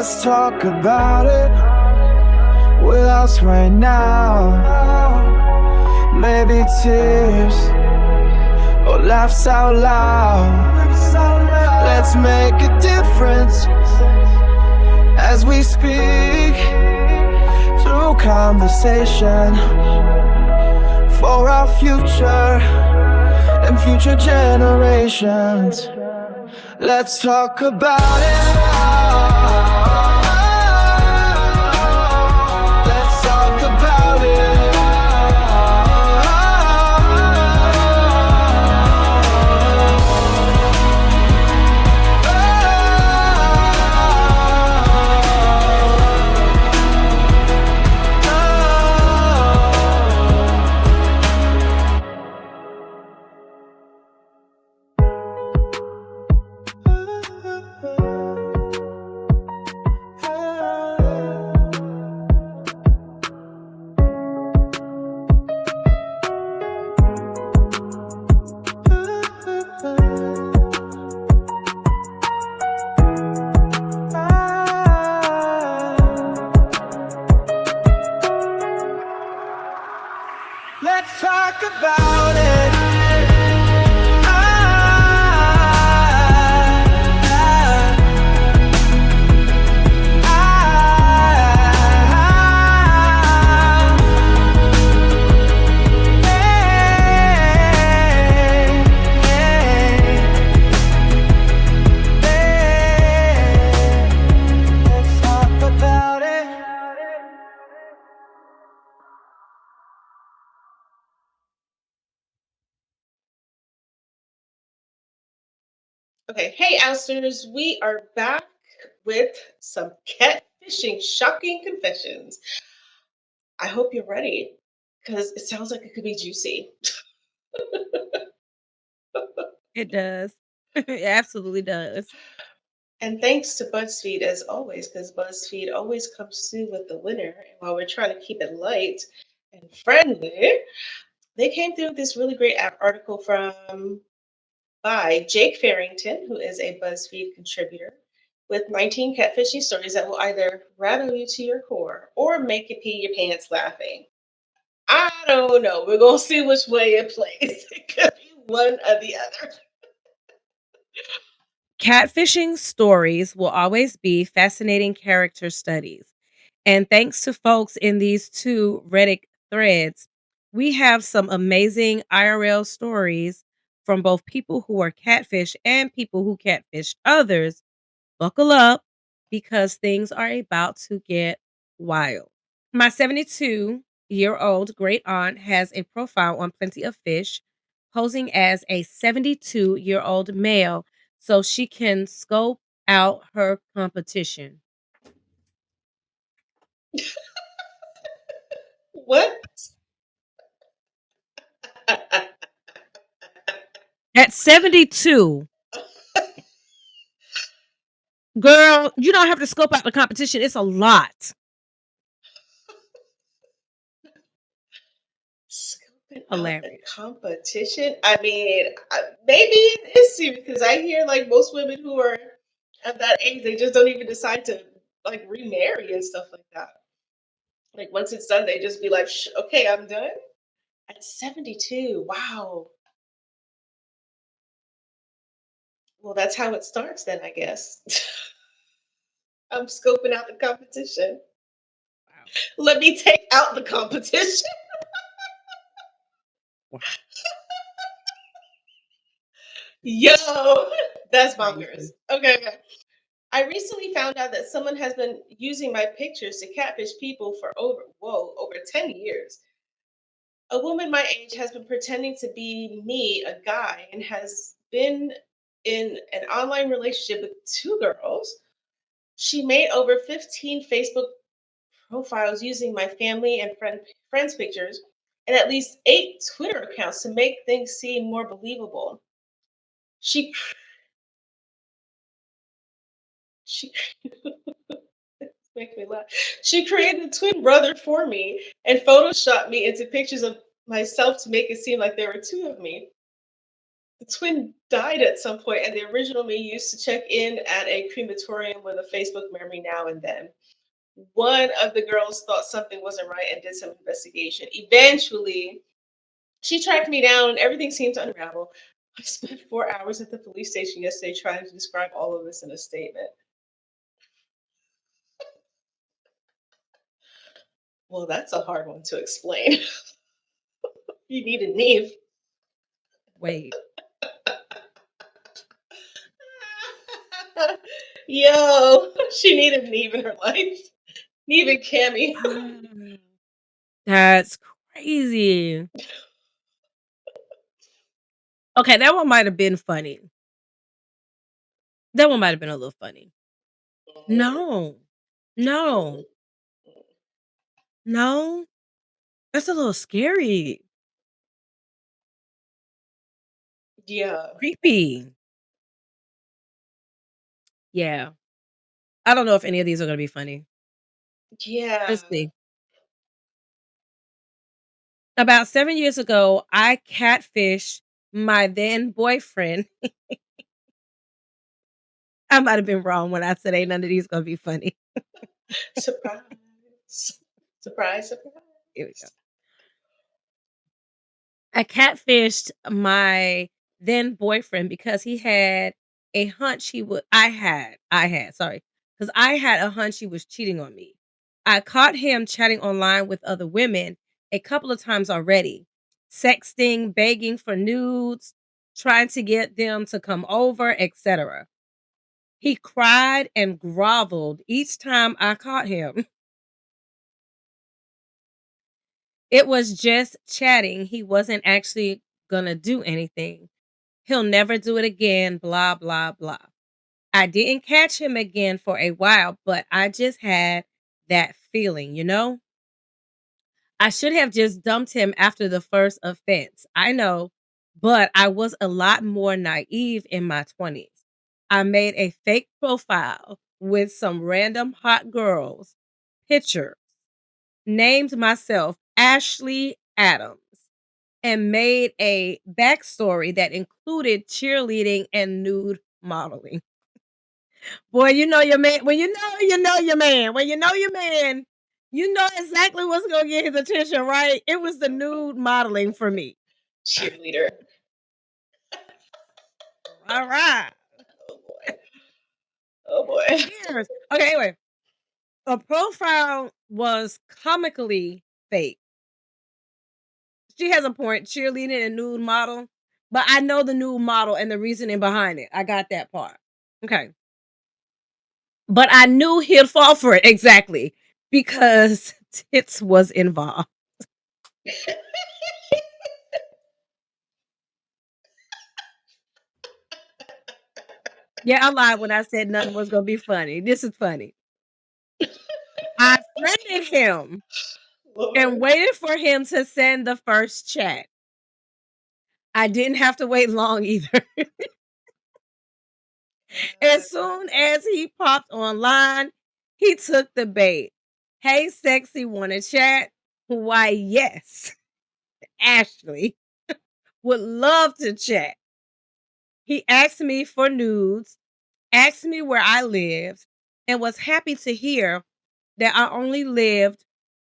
Let's talk about it with us right now. Maybe tears or laughs out loud. Let's make a difference as we speak through conversation for our future and future generations. Let's talk about it. Let's talk about it. Let's talk about it. Let's talk about it. Okay, hey, Ousters, we are back with some catfishing shocking confessions. I hope you're ready because it sounds like it could be juicy. It does. It absolutely does. And thanks to BuzzFeed as always, because BuzzFeed always comes through with the winner. And while we're trying to keep it light and friendly, they came through with this really great article by Jake Farrington, who is a BuzzFeed contributor, with 19 catfishing stories that will either rattle you to your core or make you pee your pants laughing. I don't know. We're going to see which way it plays. It could be one or the other. Catfishing stories will always be fascinating character studies. And thanks to folks in these two Reddit threads, we have some amazing IRL stories from both people who are catfish and people who catfish others. Buckle up because things are about to get wild. My 72-year-old great aunt has a profile on Plenty of Fish, posing as a 72-year-old male so she can scope out her competition. What? At 72, girl, you don't have to scope out the competition. It's a lot. Scoping out the Hilarious. competition? I mean, maybe it is serious because I hear like most women who are at that age, they just don't even decide to like remarry and stuff like that. Like once it's done, they just be like, okay, I'm done. At 72, wow. Well, that's how it starts then, I guess. I'm scoping out the competition. Wow. Let me take out the competition. Wow. Yo, that's bonkers. Crazy. Okay, okay. I recently found out that someone has been using my pictures to catfish people for over 10 years. A woman my age has been pretending to be me, a guy, and has been in an online relationship with two girls. She made over 15 Facebook profiles using my family and friends pictures and at least 8 Twitter accounts to make things seem more believable. She she makes me laugh. She created a twin brother for me and photoshopped me into pictures of myself to make it seem like there were two of me. The twin died at some point, and the original me used to check in at a crematorium with a Facebook memory now and then. One of the girls thought something wasn't right and did some investigation. Eventually, she tracked me down and everything seemed to unravel. I spent 4 hours at the police station yesterday trying to describe all of this in a statement. Well, that's a hard one to explain. You need a Neve. Wait. Yo, she needed Neve in her life. Neve and Cammy. That's crazy. Okay, that one might have been funny. That one might have been a little funny. No. No. No. That's a little scary. Yeah. Creepy. Yeah. I don't know if any of these are gonna be funny. Yeah. Let's see. About 7 years ago, I catfished my then boyfriend. I might have been wrong when I said ain't none of these gonna be funny. Surprise. Surprise, surprise. Here we go. I catfished my then boyfriend because he had a hunch he would sorry, because I had a hunch he was cheating on me. I caught him chatting online with other women a couple of times already, sexting, begging for nudes, trying to get them to come over, etc. He cried and groveled each time I caught him. It was just chatting. He wasn't actually gonna do anything. He'll never do it again, blah, blah, blah. I didn't catch him again for a while, but I just had that feeling, you know? I should have just dumped him after the first offense. I know, but I was a lot more naive in my 20s. I made a fake profile with some random hot girls, picture, named myself Ashley Adams, and made a backstory that included cheerleading and nude modeling. Boy, you know your man. When you know your man. When you know your man, you know exactly what's gonna get his attention, right? It was the nude modeling for me. Cheerleader. All right. Oh boy. Oh boy. Cheers. Okay, anyway. A profile was comically fake. She has a point, cheerleading and nude model, but I know the nude model and the reasoning behind it. I got that part. Okay. But I knew he'd fall for it exactly because tits was involved. Yeah, I lied when I said nothing was gonna be funny. This is funny. I friended him and Lord. waited for him to send the first chat. I didn't have to wait long either. As soon as he popped online, he took the bait. Hey, sexy, wanna chat? Why, yes. Ashley would love to chat. He asked me for nudes, asked me where I lived, and was happy to hear that I only lived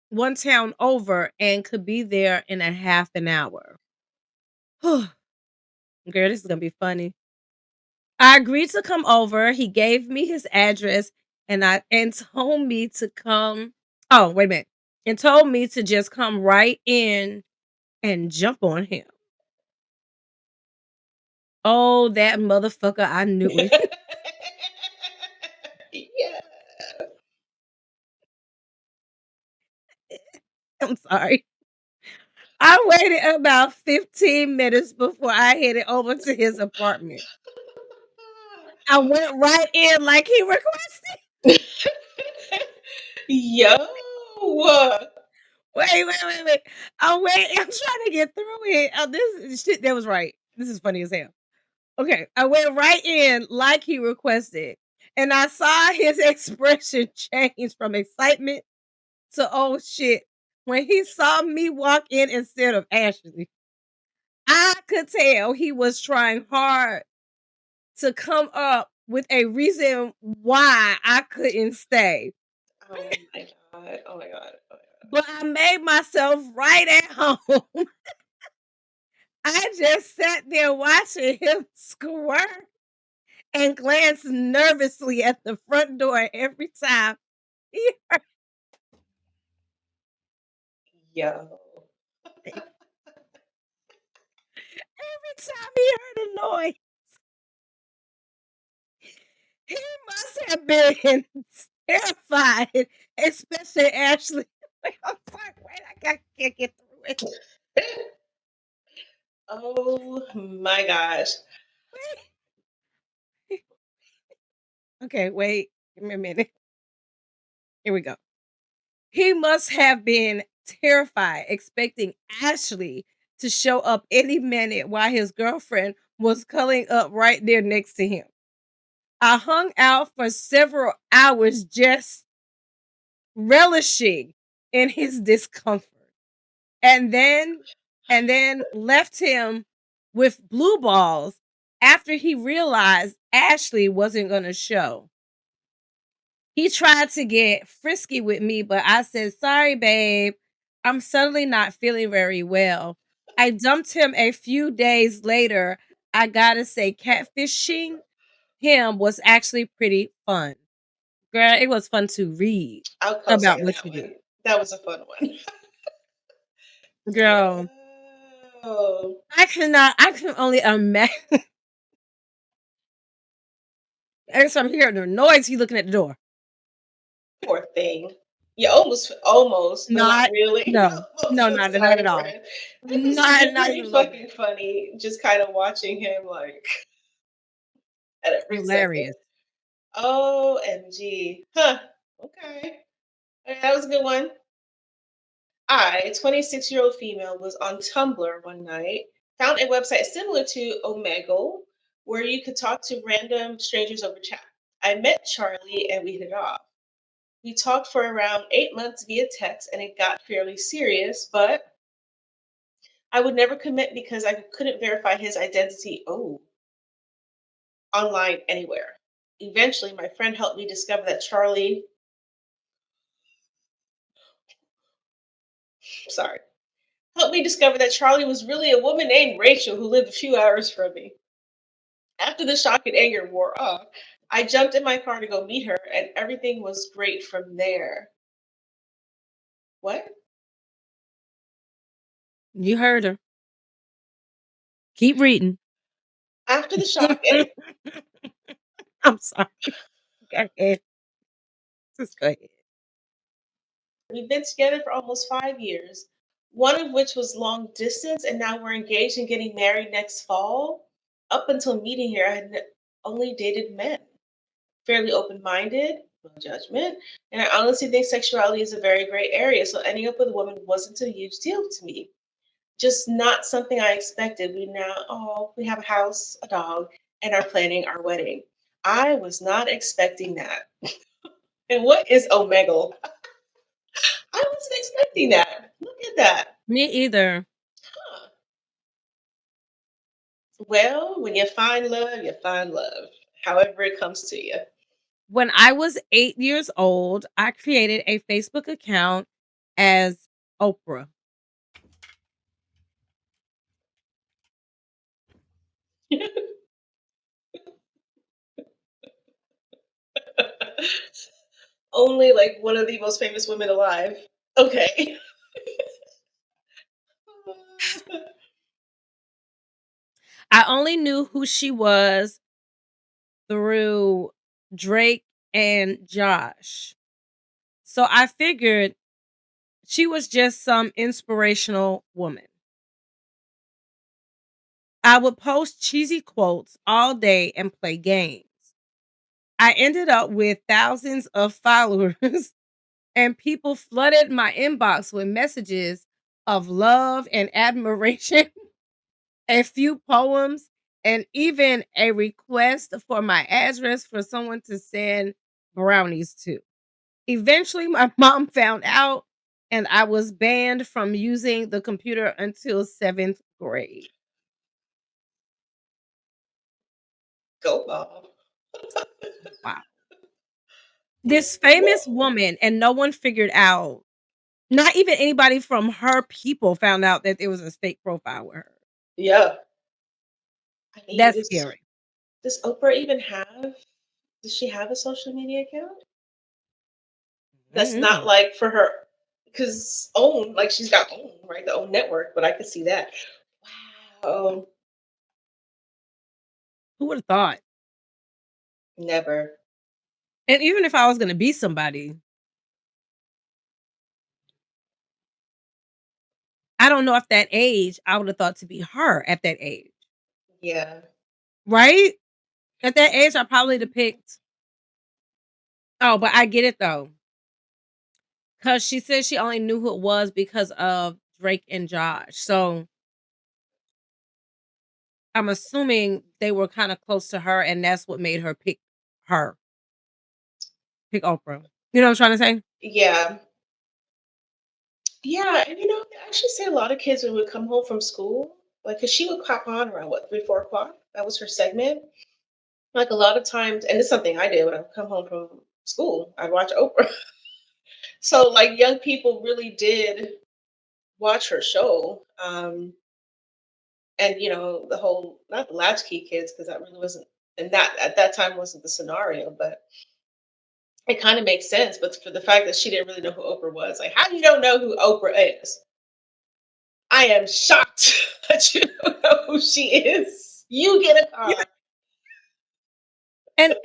one town over and could be there in a half an hour. Girl, this is gonna be funny. I agreed to come over. He gave me his address and told me to come. Oh, wait a minute. And told me to just come right in and jump on him. Oh, that motherfucker, I knew it. Yeah. I'm sorry. I waited about 15 minutes before I headed over to his apartment. I went right in like he requested. Yo. Wait. I'm trying to get through it. Oh, this shit, that was right. This is funny as hell. Okay, I went right in like he requested, and I saw his expression change from excitement to oh shit when he saw me walk in instead of Ashley. I could tell he was trying hard to come up with a reason why I couldn't stay. Oh my god. Oh my god. Oh But I made myself right at home. I just sat there watching him squirt and glanced nervously at the front door every time he Yo. every time he heard a noise. He must have been terrified, especially Ashley. I'm sorry, wait, can't get through it. Oh my gosh. Okay, wait, give me a minute. Here we go. He must have been terrified, expecting Ashley to show up any minute while his girlfriend was cuddling up right there next to him. I hung out for several hours just relishing in his discomfort. And then left him with blue balls after he realized Ashley wasn't going to show. He tried to get frisky with me, but I said, "Sorry, babe. I'm suddenly not feeling very well." I dumped him a few days later. I gotta say, catfishing him was actually pretty fun. Girl, it was fun to read I'll co-sign about what that you one. did. That was a fun one. Girl, Yo. I can only imagine. Every time I hear the noise, he looking at the door. Poor thing. You almost, but not Not, really. no, I'm no, so not sorry, at all. friend. It was Not really even a little bit. fucking funny, just kind of watching him like at every second. Hilarious. OMG. Huh. Okay. That was a good one. I, 26-year-old female, was on Tumblr one night, found a website similar to Omegle where you could talk to random strangers over chat. I met Charlie and we hit it off. We talked for around 8 months via text and it got fairly serious, but I would never commit because I couldn't verify his identity online anywhere. Eventually, my friend helped me discover that sorry, helped me discover that Charlie was really a woman named Rachel who lived a few hours from me. After the shock and anger wore off, I jumped in my car to go meet her, and everything was great from there. What? You heard her. Keep reading. After the shock and I'm sorry. Go ahead. Just go ahead. we've been together for almost 5 years, one of which was long distance, and now we're engaged and getting married next fall. Up until meeting here, I had only dated men, fairly open minded, no judgment, and I honestly think sexuality is a very gray area, so ending up with a woman wasn't a huge deal to me. Just not something I expected. We have a house, a dog, and are planning our wedding. I was not expecting that. And what is Omegle? I wasn't expecting that. Look at that. Me either. Huh. Well, when you find love, you find love. However it comes to you. When I was 8 years old, I created a Facebook account as Oprah. Only like one of the most famous women alive. Okay. I only knew who she was through Drake and Josh. So I figured she was just some inspirational woman. I would post cheesy quotes all day and play games. I ended up with thousands of followers and people flooded my inbox with messages of love and admiration, a few poems, and even a request for my address for someone to send brownies to. Eventually, my mom found out, and I was banned from using the computer until seventh grade. Go, Bob. Wow. This famous Whoa. woman, and no one figured out, not even anybody from her people found out that it was a fake profile with her. Yeah. I mean, That's does scary. does Oprah even have does she have a social media account? That's not Mm. like for her because own, like she's got own, right? The own network, but I could see that. Wow. Who would have thought? Never. And even if I was gonna be somebody, I don't know if that age I would have thought to be her at that age, Yeah. right? At that age, I probably would have picked. Oh, but I get it though, because she said she only knew who it was because of Drake and Josh. So I'm assuming they were kind of close to her, and that's what made her, pick Oprah. You know what I'm trying to say? Yeah. Yeah, and they actually say a lot of kids when we would come home from school, like, cause she would pop on around what, 3, 4 o'clock? That was her segment. Like a lot of times, and it's something I did when I would come home from school, I'd watch Oprah. So like young people really did watch her show. And the whole not the latchkey kids, because that really wasn't and that at that time wasn't the scenario, but it kind of makes sense. But for the fact that she didn't really know who Oprah was, like how you don't know who Oprah is, I am shocked that you don't know who she is. You get a Yeah. car.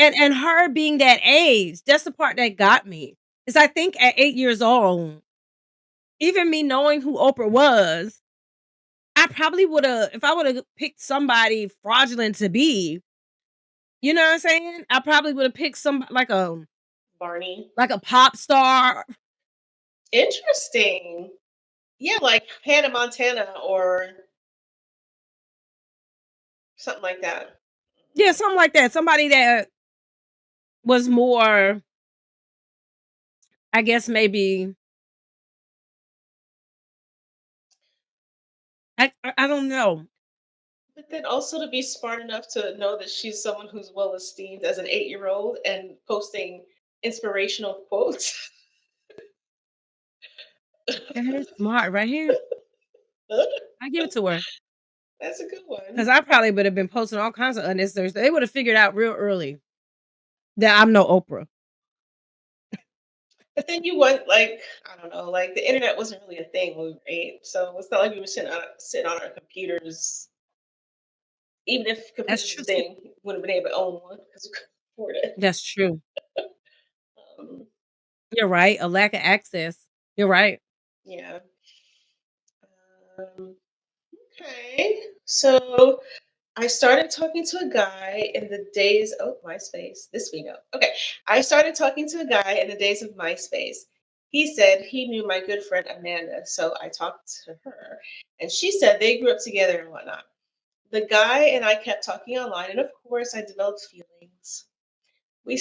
And her being that age, that's the part that got me. Is I think at 8 years old, even me knowing who Oprah was, I probably would have, if I would have picked somebody fraudulent to be, you know what I'm saying? I probably would have picked some Barney. like a pop star. Interesting. Yeah, like Hannah Montana or something like that. Yeah, something like that. Somebody that was more, I guess maybe I don't know. But then also to be smart enough to know that she's someone who's well esteemed as an 8-year old and posting inspirational quotes. That is smart right here. I give it to her. That's a good one. Cause I probably would have been posting all kinds of unnecessary stuff. They would have figured out real early that I'm no Oprah. But then you want like I don't know, like the internet wasn't really a thing when we were 8, so it's not like we were sitting on our computers. Even if That's computers was true a too. thing, we wouldn't have been able to own one because we couldn't afford it. That's true. Um, You're right. A lack of access. You're right. yeah. Um, okay. So I started talking to a guy in the days oh MySpace. This we know. Okay. I started talking to a guy in the days of MySpace. He said he knew my good friend Amanda, so I talked to her, and she said they grew up together and whatnot. The guy and I kept talking online, and of course, I developed feelings. We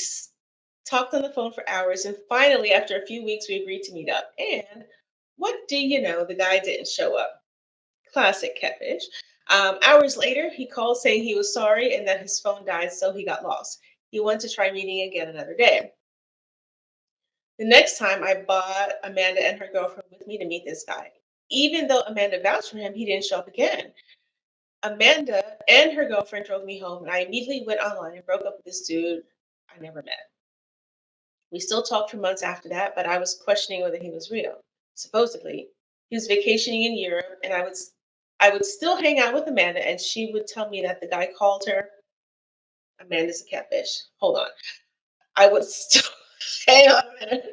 talked on the phone for hours, and finally, after a few weeks, we agreed to meet up. And what do you know? The guy didn't show up. Classic catfish. Hours later, he called saying he was sorry and that his phone died, so he got lost. He wanted to try meeting again another day. The next time, I bought Amanda and her girlfriend with me to meet this guy. Even though Amanda vouched for him, he didn't show up again. Amanda and her girlfriend drove me home, and I immediately went online and broke up with this dude I never met. We still talked for months after that, but I was questioning whether he was real. Supposedly, he was vacationing in Europe, and I would still hang out with Amanda, and she would tell me that the guy called her Amanda's a catfish. Hold on, I would still hang on a minute.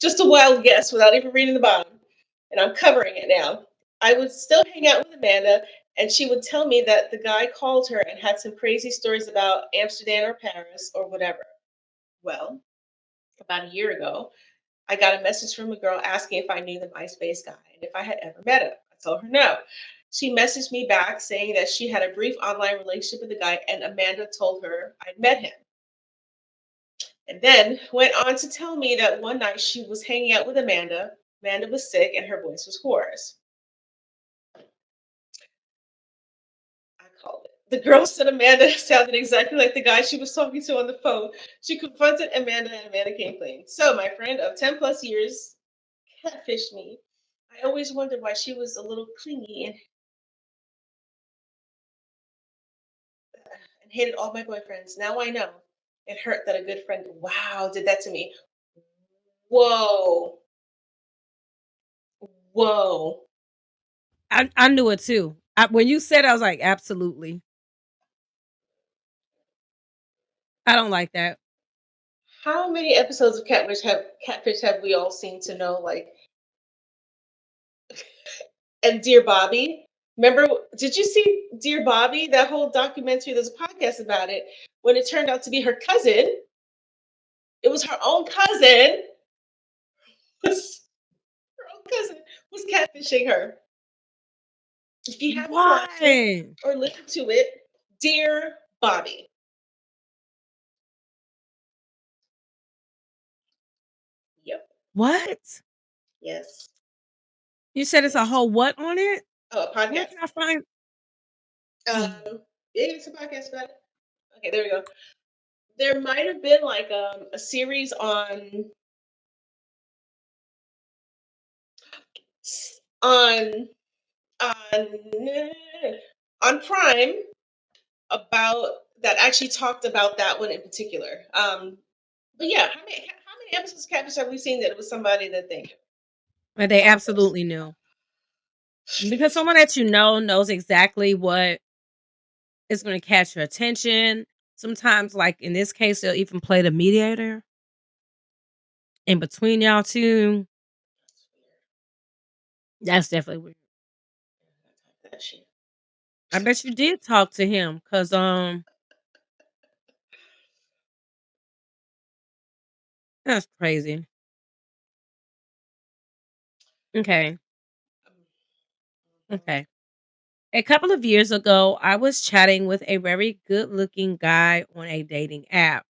Just a wild guess without even reading the bottom, and I'm covering it now. I would still hang out with Amanda, and she would tell me that the guy called her and had some crazy stories about Amsterdam or Paris or whatever. Well, about a year ago, I got a message from a girl asking if I knew the MySpace guy and if I had ever met him. I told her no. She messaged me back saying that she had a brief online relationship with the guy and Amanda told her I'd met him. And then went on to tell me that one night she was hanging out with Amanda. Amanda was sick and her voice was hoarse. I called it. The girl said Amanda sounded exactly like the guy she was talking to on the phone. She confronted Amanda and Amanda came clean. So my friend of 10 plus years catfished me. I always wondered why she was a little clingy and hated all my boyfriends. Now I know. It hurt that a good friend, wow, did that to me. Whoa. Whoa. I knew it too. When you said it, I was like, "Absolutely." I don't like that. How many episodes of Catfish have we all seen to know? Like, and Dear Bobby. Remember, did you see Dear Bobby? That whole documentary. There's a podcast about it. When it turned out to be her cousin, it was her own cousin. Was her own cousin was catfishing her. If you haven't watched it Why? or listened to it, Dear Bobby. Yep. What? Yes. You said it's a Yes. whole what on it? Oh, a Where podcast. can I find Yeah, it's a podcast about it. Okay, there we go. There might have been like a series on on on Prime about that actually talked about that one in particular. But yeah, how many episodes of Catfish have we seen that it was somebody that they but they saw first? absolutely knew. Because someone that you know knows exactly what is gonna catch your attention. Sometimes, like in this case, they'll even play the mediator in between y'all 2. That's definitely weird. That shit. I bet you did talk to him, cause that's crazy. Okay, Mhm. okay. A couple of years ago, I was chatting with a very good-looking guy on a dating app.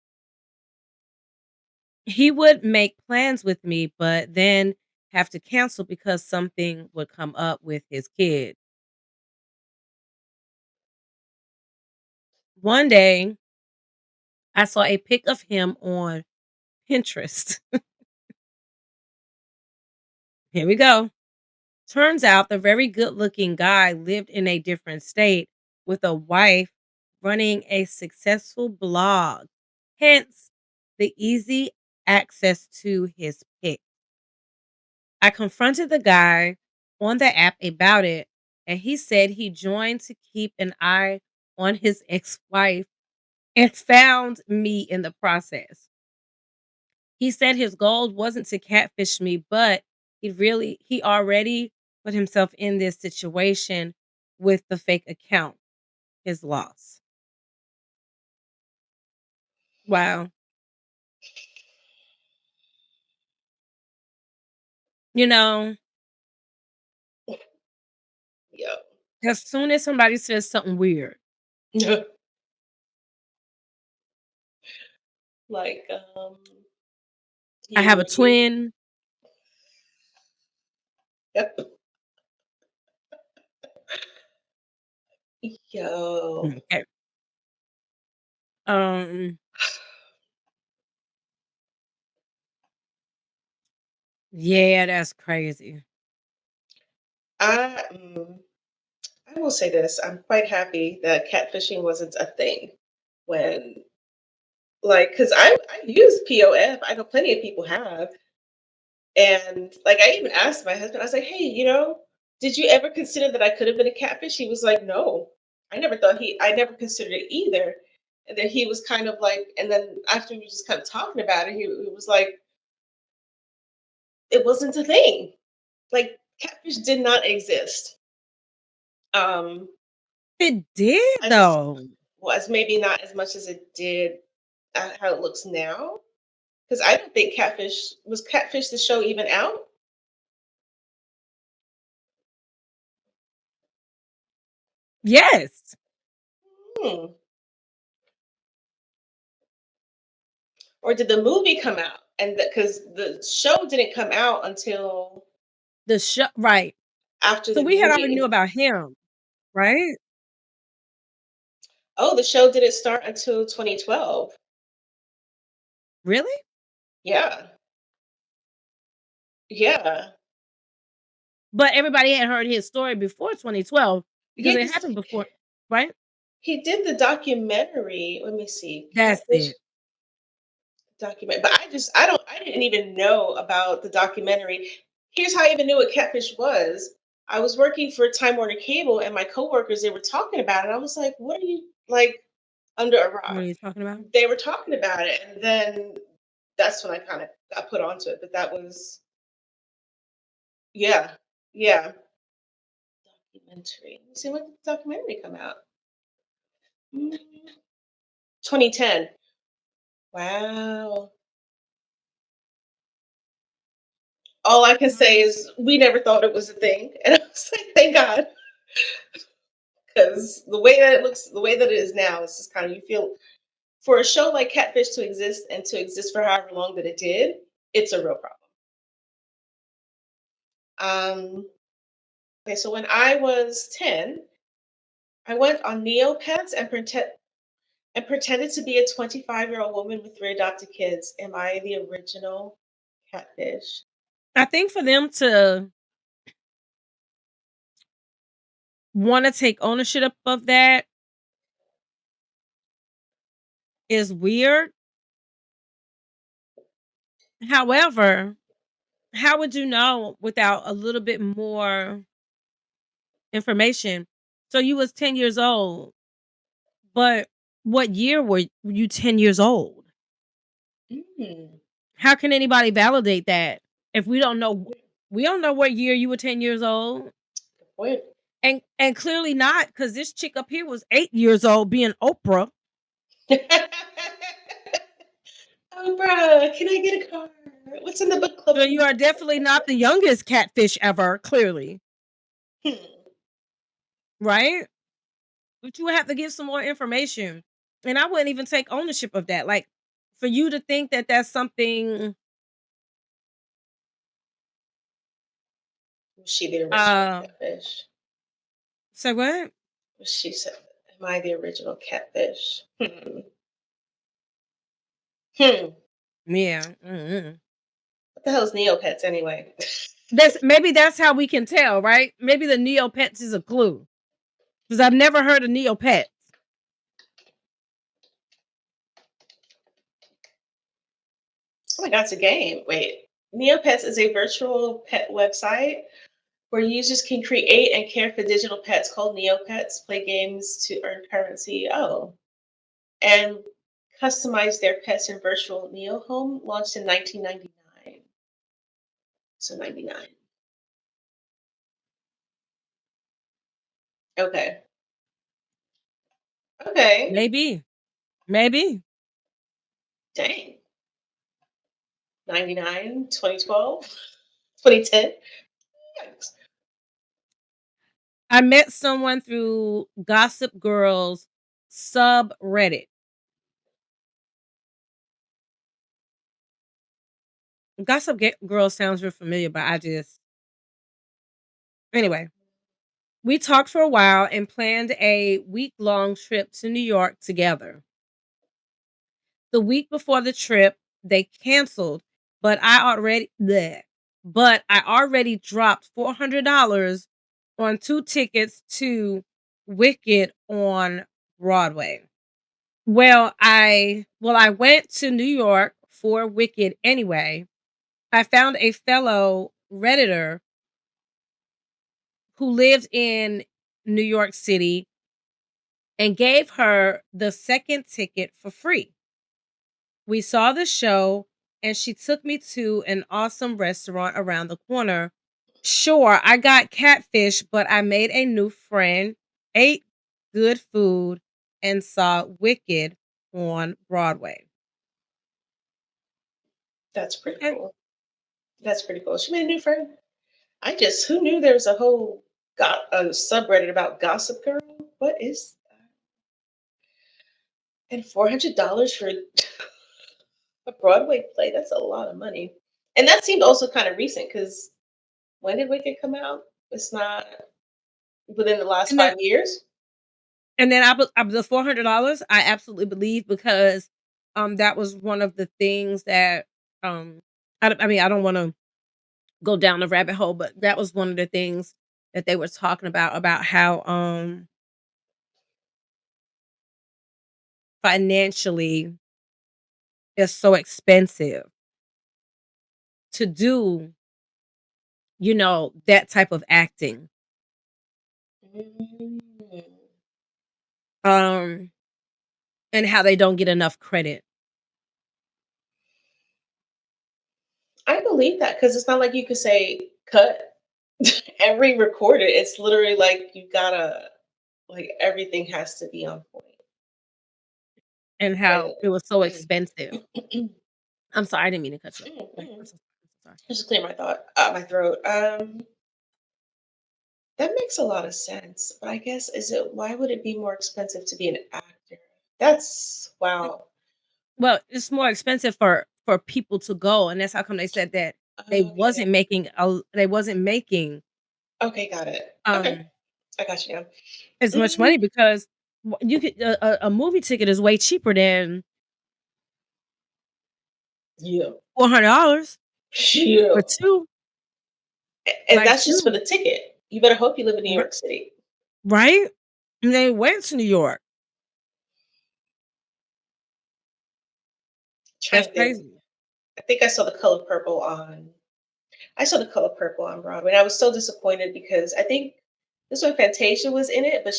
He would make plans with me, but then have to cancel because something would come up with his kid. One day, I saw a pic of him on Pinterest. Here we go. Turns out the very good looking guy lived in a different state with a wife running a successful blog, hence the easy access to his pic. I confronted the guy on the app about it, and he said he joined to keep an eye on his ex wife and found me in the process. He said his goal wasn't to catfish me, but he already put himself in this situation with the fake account, his loss. Wow. You know, Yep. as soon as somebody says something weird, Like I you have a were you. twin. Yep. Yo. Okay. Um, yeah, that's crazy. I mm, I will say this. I'm quite happy that catfishing wasn't a thing when, like, because I use POF. I know plenty of people have. And like, I even asked my husband, I was like, hey, did you ever consider that I could have been a catfish? He was like, no, I never considered it either. And then he was kind of like, and then after we were just kind of talking about it, he was like, it wasn't a thing. Like, catfish did not exist. Um, It did as though. well, as maybe not as much as it did how it looks now. Because I don't think Catfish the show even out? Yes. Hmm. Or did the movie come out? And because the show didn't come out until The show, right. after So the we had already knew movie. about him, right? Oh, the show didn't start until 2012. Really? Yeah. Yeah. But everybody had heard his story before 2012 because Yeah, it 'cause happened before, right? he did the documentary. Let me see. That's Catfish it. document. But I didn't even know about the documentary. Here's how I even knew what Catfish was. I was working for Time Warner Cable and my coworkers, they were talking about it. I was like, what are you like under a What are rock? you talking about? They were talking about it. And then that's when I kind of got put onto it. But that was, yeah, yeah. Documentary. Let me see, when did the documentary come out? Mm, 2010. Wow. All I can say Mm. is we never thought it was a thing. And I was like, thank God. Because the way that it looks, the way that it is now, it's just kind of, you feel, for a show like Catfish to exist and to exist for however long that it did, it's a real problem. Okay, so when I was 10, I went on Neopets and pretended to be a 25-year-old woman with three adopted kids. Am I the original catfish? I think for them to wanna take ownership of that is weird. However, how would you know without a little bit more information? So you was 10 years old, but what year were you 10 years old? Mm. How can anybody validate that if we don't know what year you were 10 years old? Wait. And clearly not, because this chick up here was 8 years old being Oprah. Oh, bruh, can I get a car? What's in the book club So for you me? are definitely not the youngest catfish ever, clearly, Hmm. right? But you would have to give some more information. And I wouldn't even take ownership of that. Like, for you to think that that's something, Was she the original uh, catfish? say what? Was she said, am I the original catfish? Hmm. Hmm. Yeah. Mm-mm. What the hell is Neopets anyway? That's how we can tell, right? Maybe the Neopets is a clue because I've never heard of Neopets. Oh my god, it's a game. Wait. Neopets is a virtual pet website where users can create and care for digital pets called Neopets, play games to earn currency. Oh. And customize their pets in virtual Neo Home, launched in 1999. So 99. Okay. Okay. Maybe, maybe. Dang. 99, 2012, 2010. Yikes. I met someone through Gossip Girl's subreddit. Girl sounds real familiar, but I just anyway. We talked for a while and planned a week-long trip to New York together. The week before the trip, they canceled, but I already dropped $400 on 2 tickets to Wicked on Broadway. I went to New York for Wicked anyway. I found a fellow Redditor who lived in New York City and gave her the second ticket for free. We saw the show and she took me to an awesome restaurant around the corner. Sure, I got catfish, but I made a new friend, ate good food, and saw Wicked on Broadway. That's pretty Okay. cool. That's pretty cool. She made a new friend. Who knew there was a whole a subreddit about Gossip Girl? What is that? And $400 for a Broadway play? That's a lot of money. And that seemed also kind of recent because when did Wicked come out? It's not within the last And then 5 years. And then the $400, I absolutely believe because, that was one of the things that, um, I mean, I don't wanna go down the rabbit hole, but that was one of the things that they were talking about how, financially it's so expensive to do, that type of acting, Mm. um, and how they don't get enough credit. I believe that because it's not like you could say cut and re-record it. It's literally like you gotta like everything has to be on point. And And how it was so mm, expensive. mm, I'm sorry, I didn't mean to cut you off. I'm mm. so sorry, I'm so sorry. Just clear my throat. That makes a lot of sense. But I guess is it why would it be more expensive to be an actor? That's Mm, wow. well, it's more expensive for people to go, and that's how come they said that Okay. they wasn't making, Okay, got it. Okay, um, I got you now. as much Mm, money because you could a movie ticket is way cheaper than yeah. $400 Yeah. for 2, And like that's just for 2, the ticket. You better hope you live in New r York City. right? And they went to New York. Trying That's to think. crazy. I think I saw the color purple on Broadway. And I was so disappointed because I think this one Fantasia was in it, but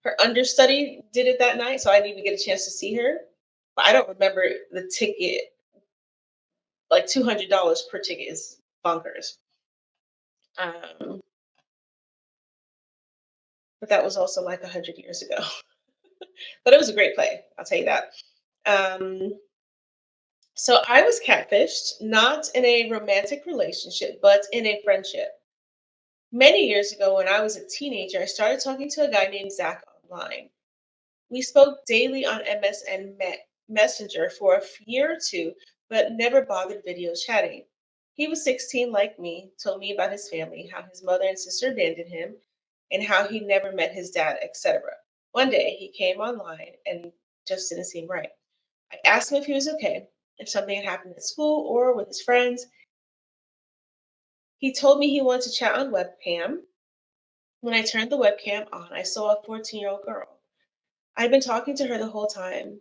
her understudy did it that night, so I didn't even get a chance to see her. But I don't remember the ticket. Like $200 per ticket is bonkers. Um, but that was also like 100 years ago. But it was a great play. I'll tell you that. Um, so I was catfished, not in a romantic relationship, but in a friendship. Many years ago, when I was a teenager, I started talking to a guy named Zach online. We spoke daily on MSN Messenger for a year or two, but never bothered video chatting. He was 16 like me, told me about his family, how his mother and sister abandoned him, and how he never met his dad, etc. One day, he came online and just didn't seem right. I asked him if he was okay, if something had happened at school or with his friends. He told me he wanted to chat on webcam. When I turned the webcam on, I saw a 14-year-old girl. I'd been talking to her the whole time.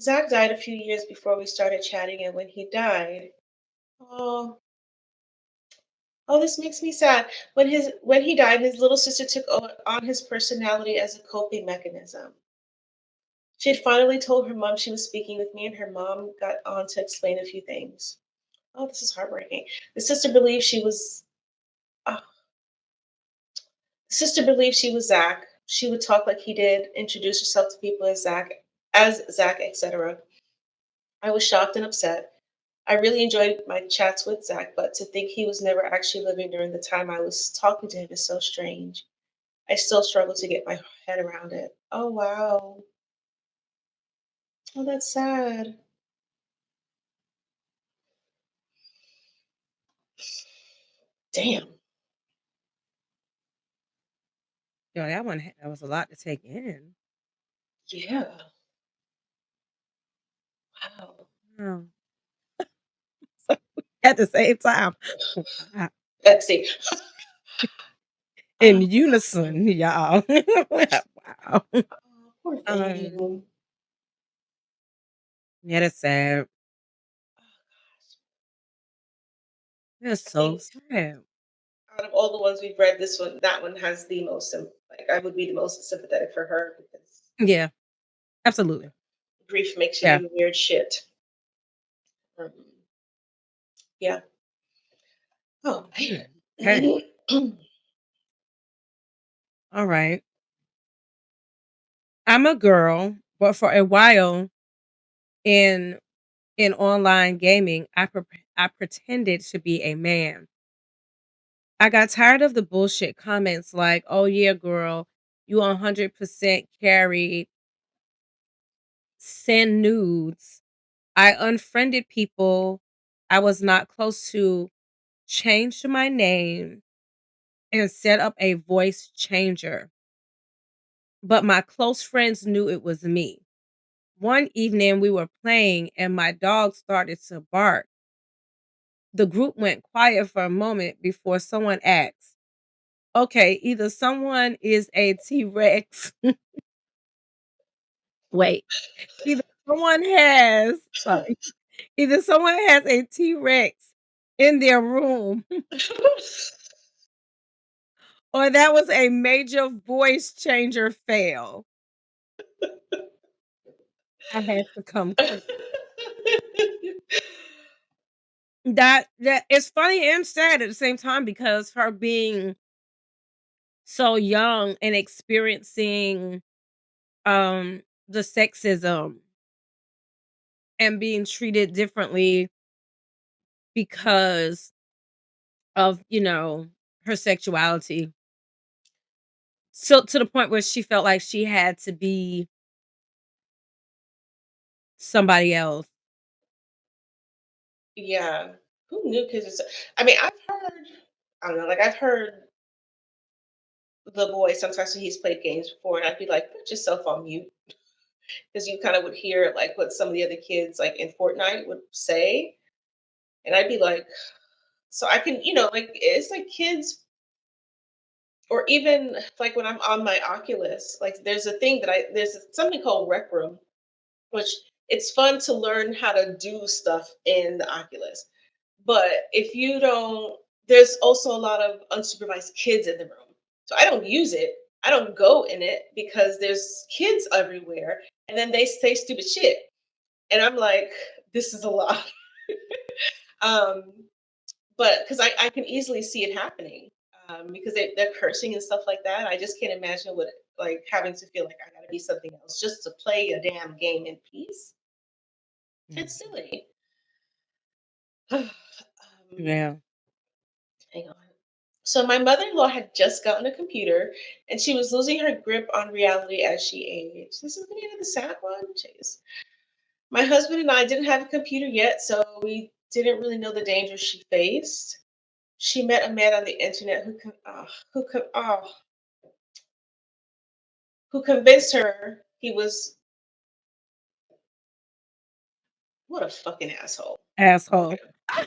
Zach died a few years before we started chatting, and when he died, oh, oh, this makes me sad. When he died, his little sister took on his personality as a coping mechanism. She had finally told her mom she was speaking with me, and her mom got on to explain a few things. Oh, this is heartbreaking. The sister believed she was. Oh, the sister believed she was Zach. She would talk like he did, introduce herself to people as Zach, etc. I was shocked and upset. I really enjoyed my chats with Zach, but to think he was never actually living during the time I was talking to him is so strange. I still struggle to get my head around it. Oh, wow. Oh, that's sad. Damn. That was a lot to take in. Yeah. Wow. Wow. At the same time. Wow. Let's see. In Oh, unison, y'all. Wow. poor Um, thing. yeah, that's sad. That's I so think sad. out of all the ones we've read, that one has the most, like, I would be the most sympathetic for her because Yeah, absolutely. grief makes you Yeah. do weird shit. Um, yeah. Oh, Mm. Okay. man. All right. I'm a girl, but for a while in in online gaming, I pretended to be a man. I got tired of the bullshit comments like, "Oh yeah, girl, you 100% carried. Send nudes." I unfriended people I was not close to, changed my name, and set up a voice changer, but my close friends knew it was me. One evening we were playing and my dog started to bark. The group went quiet for a moment before someone asked, okay, either someone is a T Rex. Wait, either someone has, sorry, either someone has a T Rex in their room or that was a major voice changer fail. I had to come clean. That it's funny and sad at the same time because her being so young and experiencing um the sexism and being treated differently because of, her sexuality. So to the point where she felt like she had to be somebody else. Yeah. Who knew kids? I mean, I've heard. I don't know. Like I've heard the boy sometimes when he's played games before, and I'd be like, put yourself on mute because you kind of would hear like what some of the other kids like in Fortnite would say, and I'd be like, so I can, like it's like kids, or even like when I'm on my Oculus, like there's something called Rec Room, which it's fun to learn how to do stuff in the Oculus. But if you don't, there's also a lot of unsupervised kids in the room. So I don't use it. I don't go in it because there's kids everywhere and then they say stupid shit. And I'm like, this is a lot. um, but because I can easily see it happening because they're cursing and stuff like that. I just can't imagine what like having to feel like I gotta be something else just to play a damn game in peace. It's Mhm. silly. Yeah. Hang on. So my mother-in-law had just gotten a computer and she was losing her grip on reality as she aged. This is the end of the sad one. Jeez. My husband and I didn't have a computer yet, so we didn't really know the dangers she faced. She met a man on the internet who convinced her he was what a fucking asshole. Okay. Asshole. I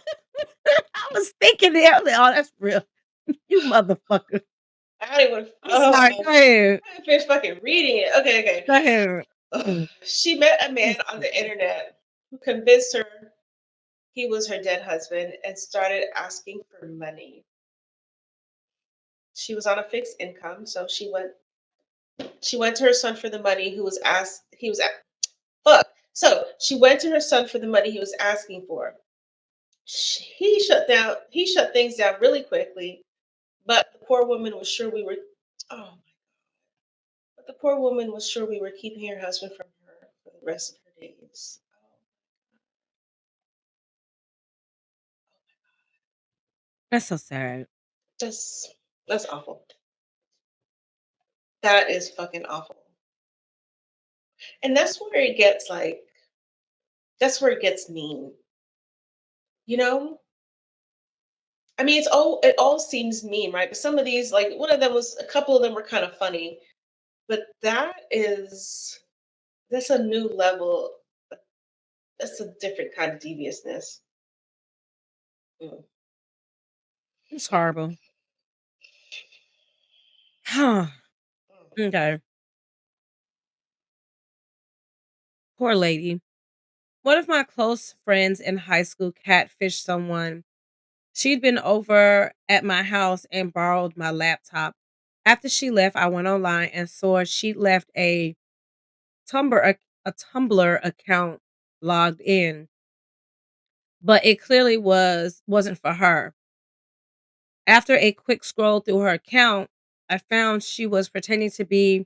was thinking the other, oh, that's real. You motherfucker. I don't even I'm sorry. Go ahead. I didn't finish fucking reading it. Okay, okay. Go ahead. Ugh. Mm. She met a man You on the stupid. internet who convinced her he was her dead husband and started asking for money. She was on a fixed income, so she went to her son for the money who was asked he was at fuck. So she went to her son for the money he was asking for. He shut things down really quickly, but the poor woman was sure we were oh but the poor woman was sure we were keeping her husband from her for the rest of her days. Oh, That's so sad. that's awful. That is fucking awful. And that's where it gets mean. You know? I mean, it all seems mean, right? But some of these, like one of them was a couple of them were kind of funny, but that's a new level. That's a different kind of deviousness. Mm, It's horrible. Huh. mm. Okay. Poor lady. One of my close friends in high school catfished someone. She'd been over at my house and borrowed my laptop. After she left, I went online and saw she'd left a Tumblr account logged in, but it clearly wasn't for her. After a quick scroll through her account, I found she was pretending to be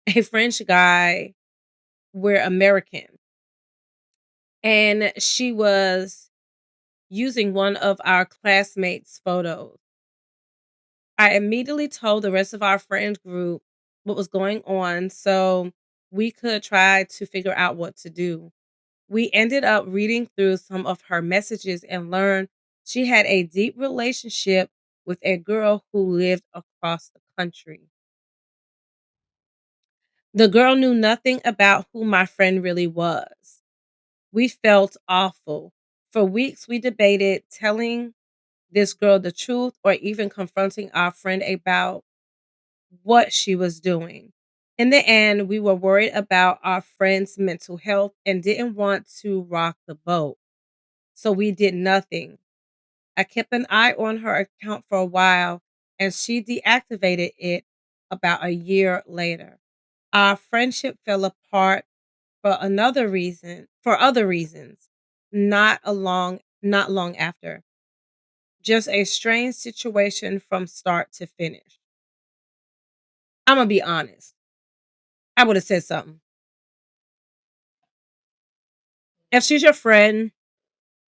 a French guy. We're American. And she was using one of our classmates' photos. I immediately told the rest of our friend group what was going on so we could try to figure out what to do. We ended up reading through some of her messages and learned she had a deep relationship with a girl who lived across the country. The girl knew nothing about who my friend really was. We felt awful. For weeks, we debated telling this girl the truth or even confronting our friend about what she was doing. In the end, we were worried about our friend's mental health and didn't want to rock the boat. So we did nothing. I kept an eye on her account for a while and she deactivated it about a year later. Our friendship fell apart for other reasons, not long after. Just a strange situation from start to finish. I'm gonna be honest. I would have said something. If she's your friend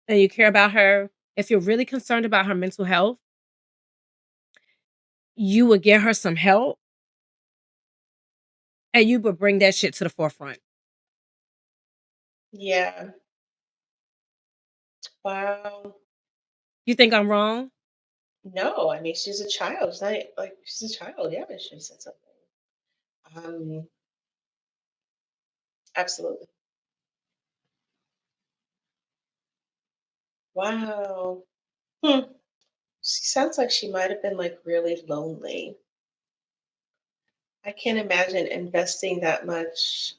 and you care about her, if you're really concerned about her mental health, you would get her some help and you would bring that shit to the forefront. Yeah. Wow. You think I'm wrong? No, I mean she's a child. It's not like she's a child. Yeah, she said something. Um, absolutely. Wow. Hmm. She sounds like she might have been like really lonely. I can't imagine investing that much,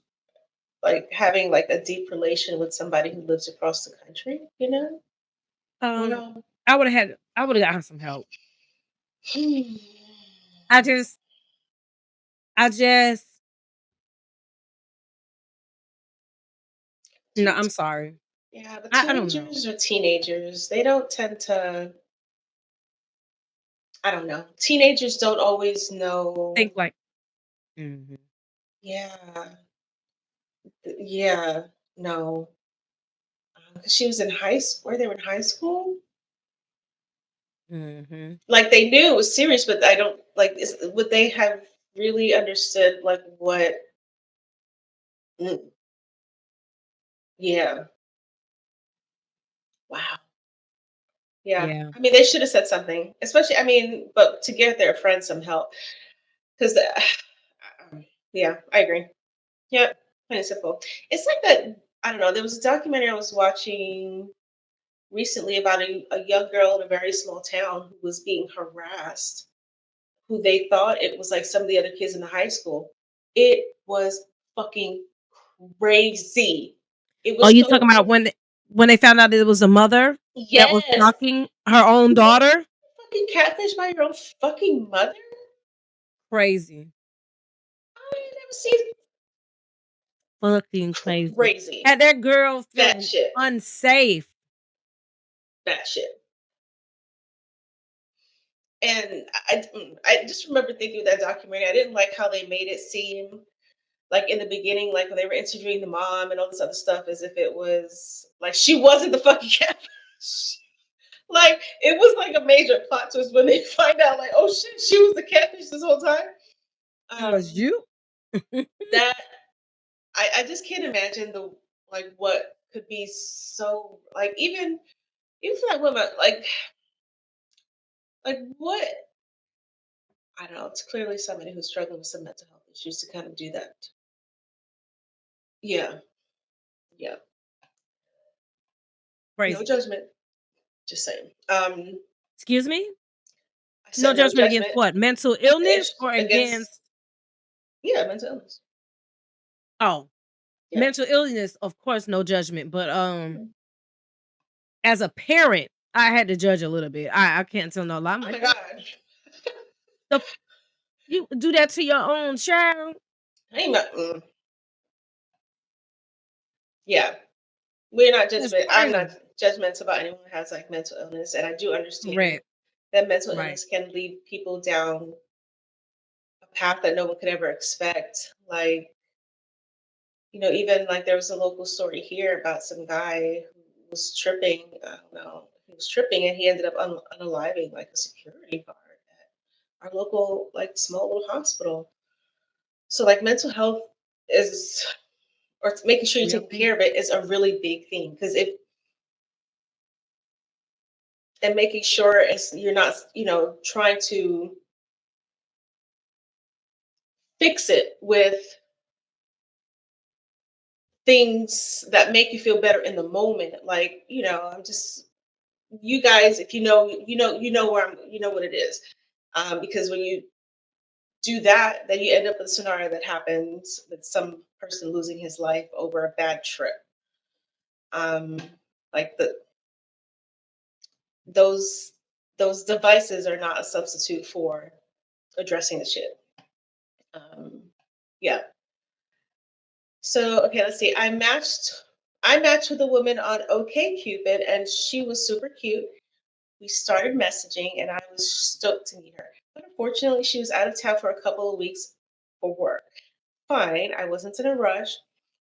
like having like a deep relation with somebody who lives across the country, you know? Um, Well, I would have gotten some help. hmm. I just I just no, Teen- I'm sorry. yeah, but I don't know. teenagers are teenagers. They don't tend to, I don't know. Teenagers don't always Think know. like mhm, Yeah. Yeah. No. 'Cause she was in high school. Where they were in high school? mhm, Like they knew it was serious, but I don't like. Would they have really understood like what? Mm, yeah. Wow. Yeah. yeah, I mean, they should have said something, especially. I mean, but to give their friend some help, because yeah, I agree. Yeah, plain and simple. It's like that. I don't know. There was a documentary I was watching recently about a young girl in a very small town who was being harassed, who they thought it was like some of the other kids in the high school. It was fucking crazy. It oh, was you so talking about when they found out it was a mother that was yes. stalking her own You daughter? fucking catfish by your own fucking mother? Crazy. I ain't never seen Fucking crazy. crazy. Had that girl That feeling shit. unsafe. That shit. And I just remember thinking of that documentary. I didn't like how they made it seem like in the beginning, like when they were interviewing the mom and all this other stuff, as if it was like she wasn't the fucking catfish. Like it was like a major plot twist when they find out, like, oh shit, she was the catfish this whole time. It was Um, you? that I just can't imagine the like what could be so like even for that woman like what I don't know. It's clearly somebody who's struggling with some mental health issues to kind of do that. Yeah, yeah. No Crazy. judgment. Just saying. Excuse me? I No said no judgment against judgment. what? Mental If illness or against against yeah, mental illness. oh, Yeah. mental illness, of course, no judgment. But Mm. as a parent, I had to judge a little bit. I can't tell no lie. I'm Oh my like, god. the f- you do that to your own child? I ain't not, yeah. We're not That's judgment. I'm not crazy. judgmental about anyone who has like mental illness, and I do understand Right. that mental Right. illness can lead people down a path that no one could ever expect. Like, even like there was a local story here about some guy who was tripping. I don't know. He was tripping and he ended up unaliving like a security guard at our local like small little hospital. So like mental health is or making sure you're Real taking thing. care of it is a really big thing because if and making sure you're not, trying to fix it with things that make you feel better in the moment. Like, I'm just you guys, if you know where I'm, you know what it is. Because when you do that, then you end up with a scenario that happens with some person losing his life over a bad trip. Um, like those those devices are not a substitute for addressing the shit. Um, yeah. So okay, let's see. I matched with a woman on OKCupid, and she was super cute. We started messaging, and I was stoked to meet her. But unfortunately, she was out of town for a couple of weeks for work. Fine, I wasn't in a rush.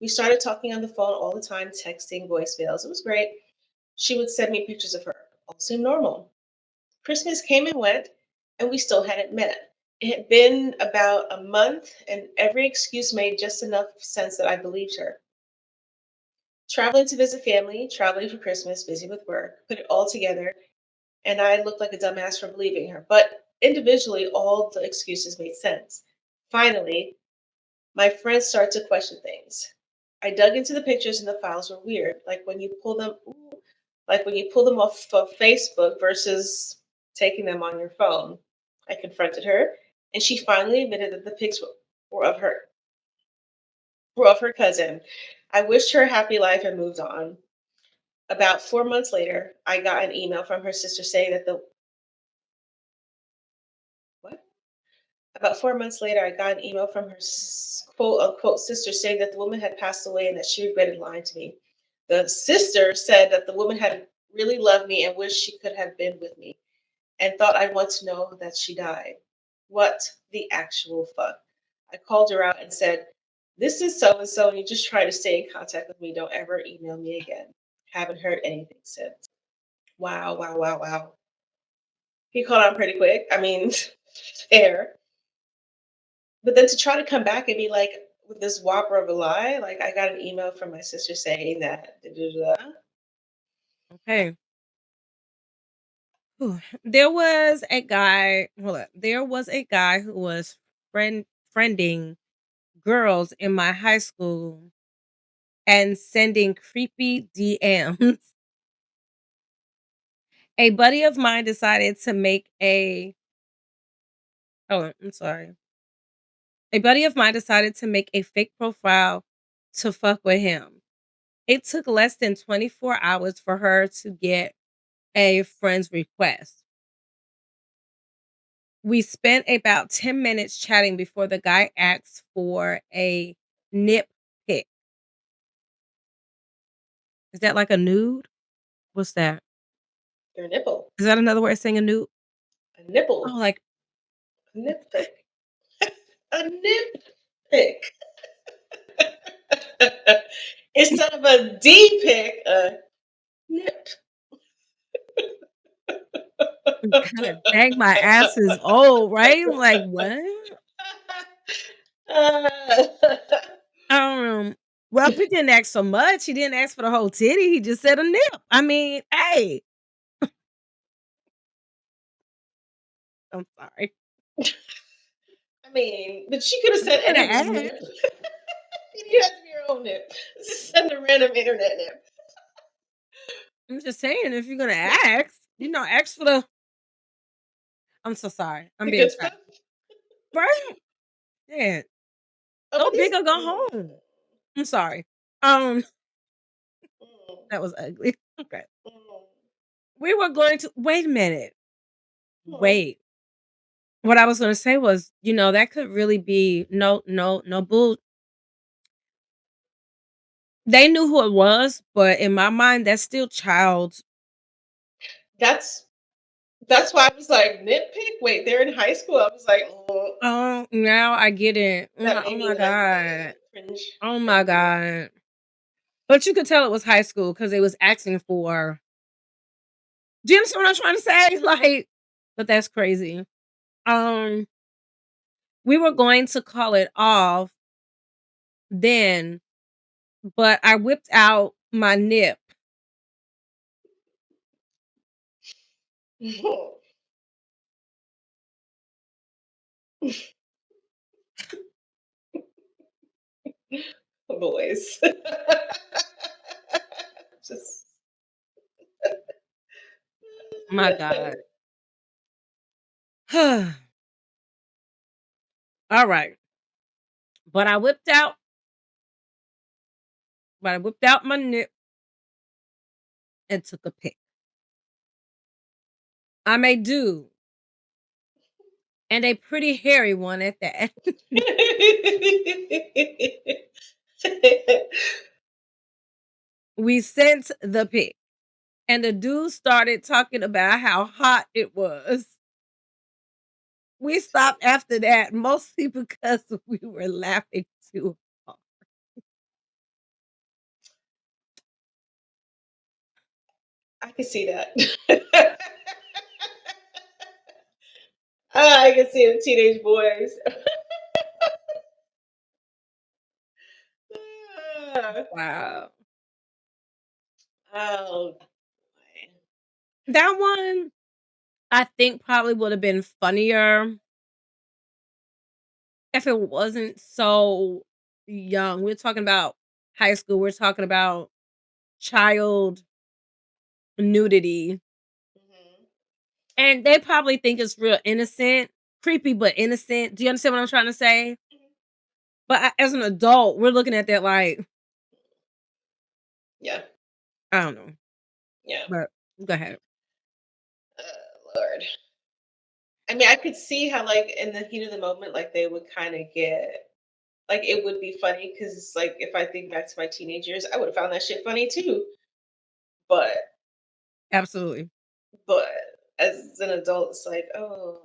We started talking on the phone all the time, texting, voicemails. It was great. She would send me pictures of her. All seemed normal. Christmas came and went, and we still hadn't met. It had been about a month, and every excuse made just enough sense that I believed her. Traveling to visit family, traveling for Christmas, busy with work, put it all together, and I looked like a dumbass for believing her. But individually, all the excuses made sense. Finally, my friends started to question things. I dug into the pictures, and the files were weird, like when you pull them off of Facebook versus taking them on your phone. I confronted her, and she finally admitted that the pics were of her were of her cousin. I wished her a happy life and moved on. About 4 months later, I got an email from her sister saying that the what? About 4 months later, I got an email from her quote unquote sister saying that the woman had passed away and that she regretted lying to me. The sister said that the woman had really loved me and wished she could have been with me and thought I'd want to know that she died. What the actual fuck? I called her out and said, "This is so and so, and you just try to stay in contact with me. Don't ever email me again." Haven't heard anything since. Wow, wow, wow, wow. He caught on pretty quick. I mean, fair. But then to try to come back and be like, with this whopper of a lie, like I got an email from my sister saying that. Da, da, da. Okay. Whew. There was a guy, hold up. There was a guy who was friending girls in my high school and sending creepy DMs. A buddy of mine decided to make a oh, I'm sorry. A buddy of mine decided to make a fake profile to fuck with him. It took less than 24 hours for her to get a friend's request. We spent about 10 minutes chatting before the guy asked for a nip pic. Is that like a nude? What's that? Your nipple. Is that another way of saying a nude? A Oh, nipple. like A nip pick. A nip pick. Instead of a D pick, a nip. God dang, my ass is old, right? I'm like, what? Uh, Well, he didn't ask so much. He didn't ask for the whole titty. He just said a nip. I mean, hey, I'm sorry. I mean, but she could have You're said gonna any ask. nip. You have to be your own nip. Just send a random internet nip. I'm just saying, if you're gonna ask, ask for the. I'm so sorry. I'm The being good stuff. trash. Right? Yeah. Oh, Go but big these. or go home. I'm sorry. Um, Mm, that was ugly. Okay. mm, We were going to wait a minute. mm. Wait. What I was gonna say was, that could really be no bull. They knew who it was, but in my mind, that's still child's. That's that's why I was like nitpick. Wait, they're in high school. I was like, Oh, now I get it. that Oh made my me like god. cringe. Oh my Thank you. god. But you could tell it was high school because they was asking for. Do you understand what I'm trying to say? Like, but that's crazy. Um, we were going to call it off then, but I whipped out my nip Boys. Just My God. All right. But I whipped out my nip and took a pic. I may do, and a pretty hairy one at that. We sent the pic, and the dude started talking about how hot it was. We stopped after that, mostly because we were laughing too hard. I can see that. I can see the teenage boys. Ah, Wow. oh, boy. That one, I think probably would have been funnier if it wasn't so young. We're talking about high school. We're talking about child nudity. Mhm. And they probably think it's real innocent, creepy but innocent. Do you understand what I'm trying to say? But as an adult, we're looking at that like, Yeah, I don't know. yeah. But go ahead. Lord. I mean, I could see how, like, in the heat of the moment, like, they would kind of get, like, it would be funny because, like, if I think back to my teenage years, I would have found that shit funny too. But, Absolutely. but as an adult, it's like, oh,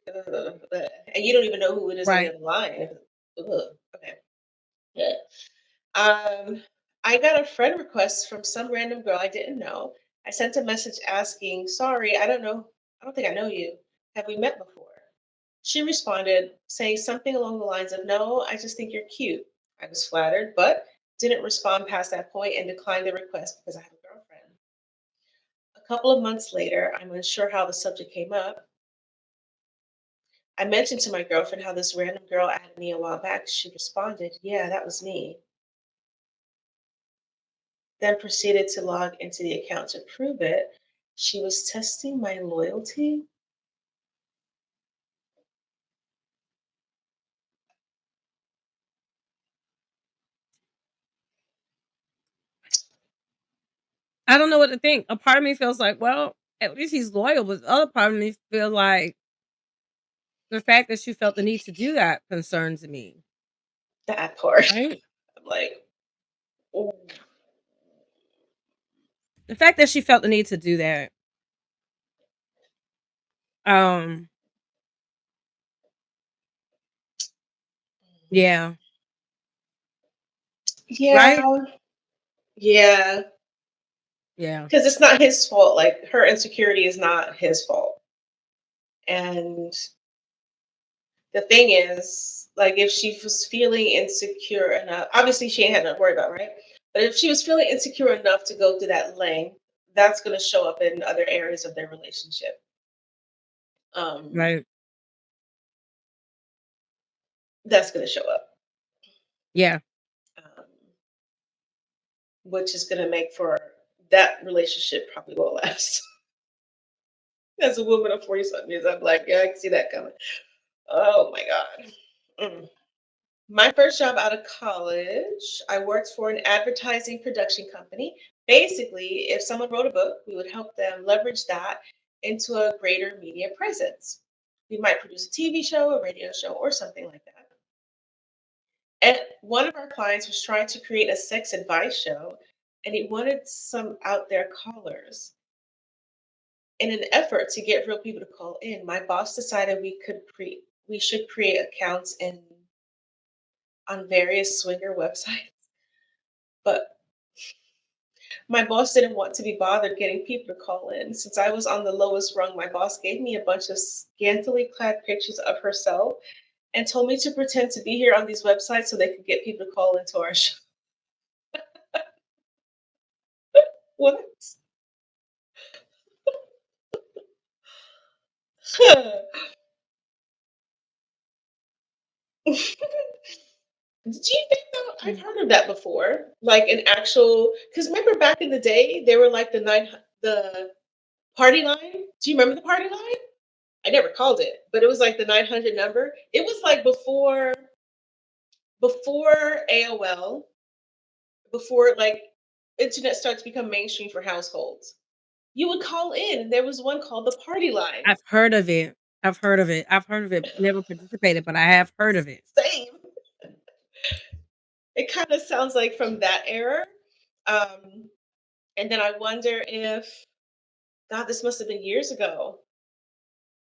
and you don't even know who it is on the Right. other line. Ugh, okay. Yeah. I got a friend request from some random girl I didn't know. I sent a message asking, "Sorry, I don't know. I don't think I know you. Have we met before?" She responded saying something along the lines of, "No, I just think you're cute." I was flattered, but didn't respond past that point and declined the request because I have a girlfriend. A couple of months later, I'm unsure how the subject came up. I mentioned to my girlfriend how this random girl added me a while back. She responded, "Yeah, that was me." Then proceeded to log into the account to prove it. She was testing my loyalty. I don't know what to think. A part of me feels like, well, at least he's loyal, but the other part of me feel like the fact that she felt the need to do that concerns me. That part. Right? I'm like, "Ooh, The fact that she felt the need to do that. Um, yeah. yeah, Right? yeah." Yeah. Because it's not his fault. Like, her insecurity is not his fault. And the thing is, like, if she was feeling insecure enough, obviously she ain't had nothing to worry about, right? But if she was feeling insecure enough to go through that length, that's going to show up in other areas of their relationship. Um, Right. that's going to show up, Yeah. um, which is going to make for that relationship probably will last. As a woman of 40 something years, I'm like, yeah, I can see that coming. Oh my God. Mm. My first job out of college, I worked for an advertising production company. Basically, if someone wrote a book, we would help them leverage that into a greater media presence. We might produce a TV show, a radio show, or something like that. And one of our clients was trying to create a sex advice show, and he wanted some out there callers. In an effort to get real people to call in, my boss decided we should create accounts in on various swinger websites. But my boss didn't want to be bothered getting people to call in. Since I was on the lowest rung, my boss gave me a bunch of scantily clad pictures of herself and told me to pretend to be here on these websites so they could get people to call into our show. What? Did you think though? I've Mm. heard of that before. Like an actual, because remember back in the day, they were like the party line. Do you remember the party line? I never called it, but it was like the 900 number. It was like before AOL, before like internet started to become mainstream for households. You would call in, and there was one called the party line. I've heard of it. I've heard of it. I've heard of it. Never participated, but I have heard of it. Same. It kind of sounds like from that era. Um, and then I wonder if, God, this must have been years ago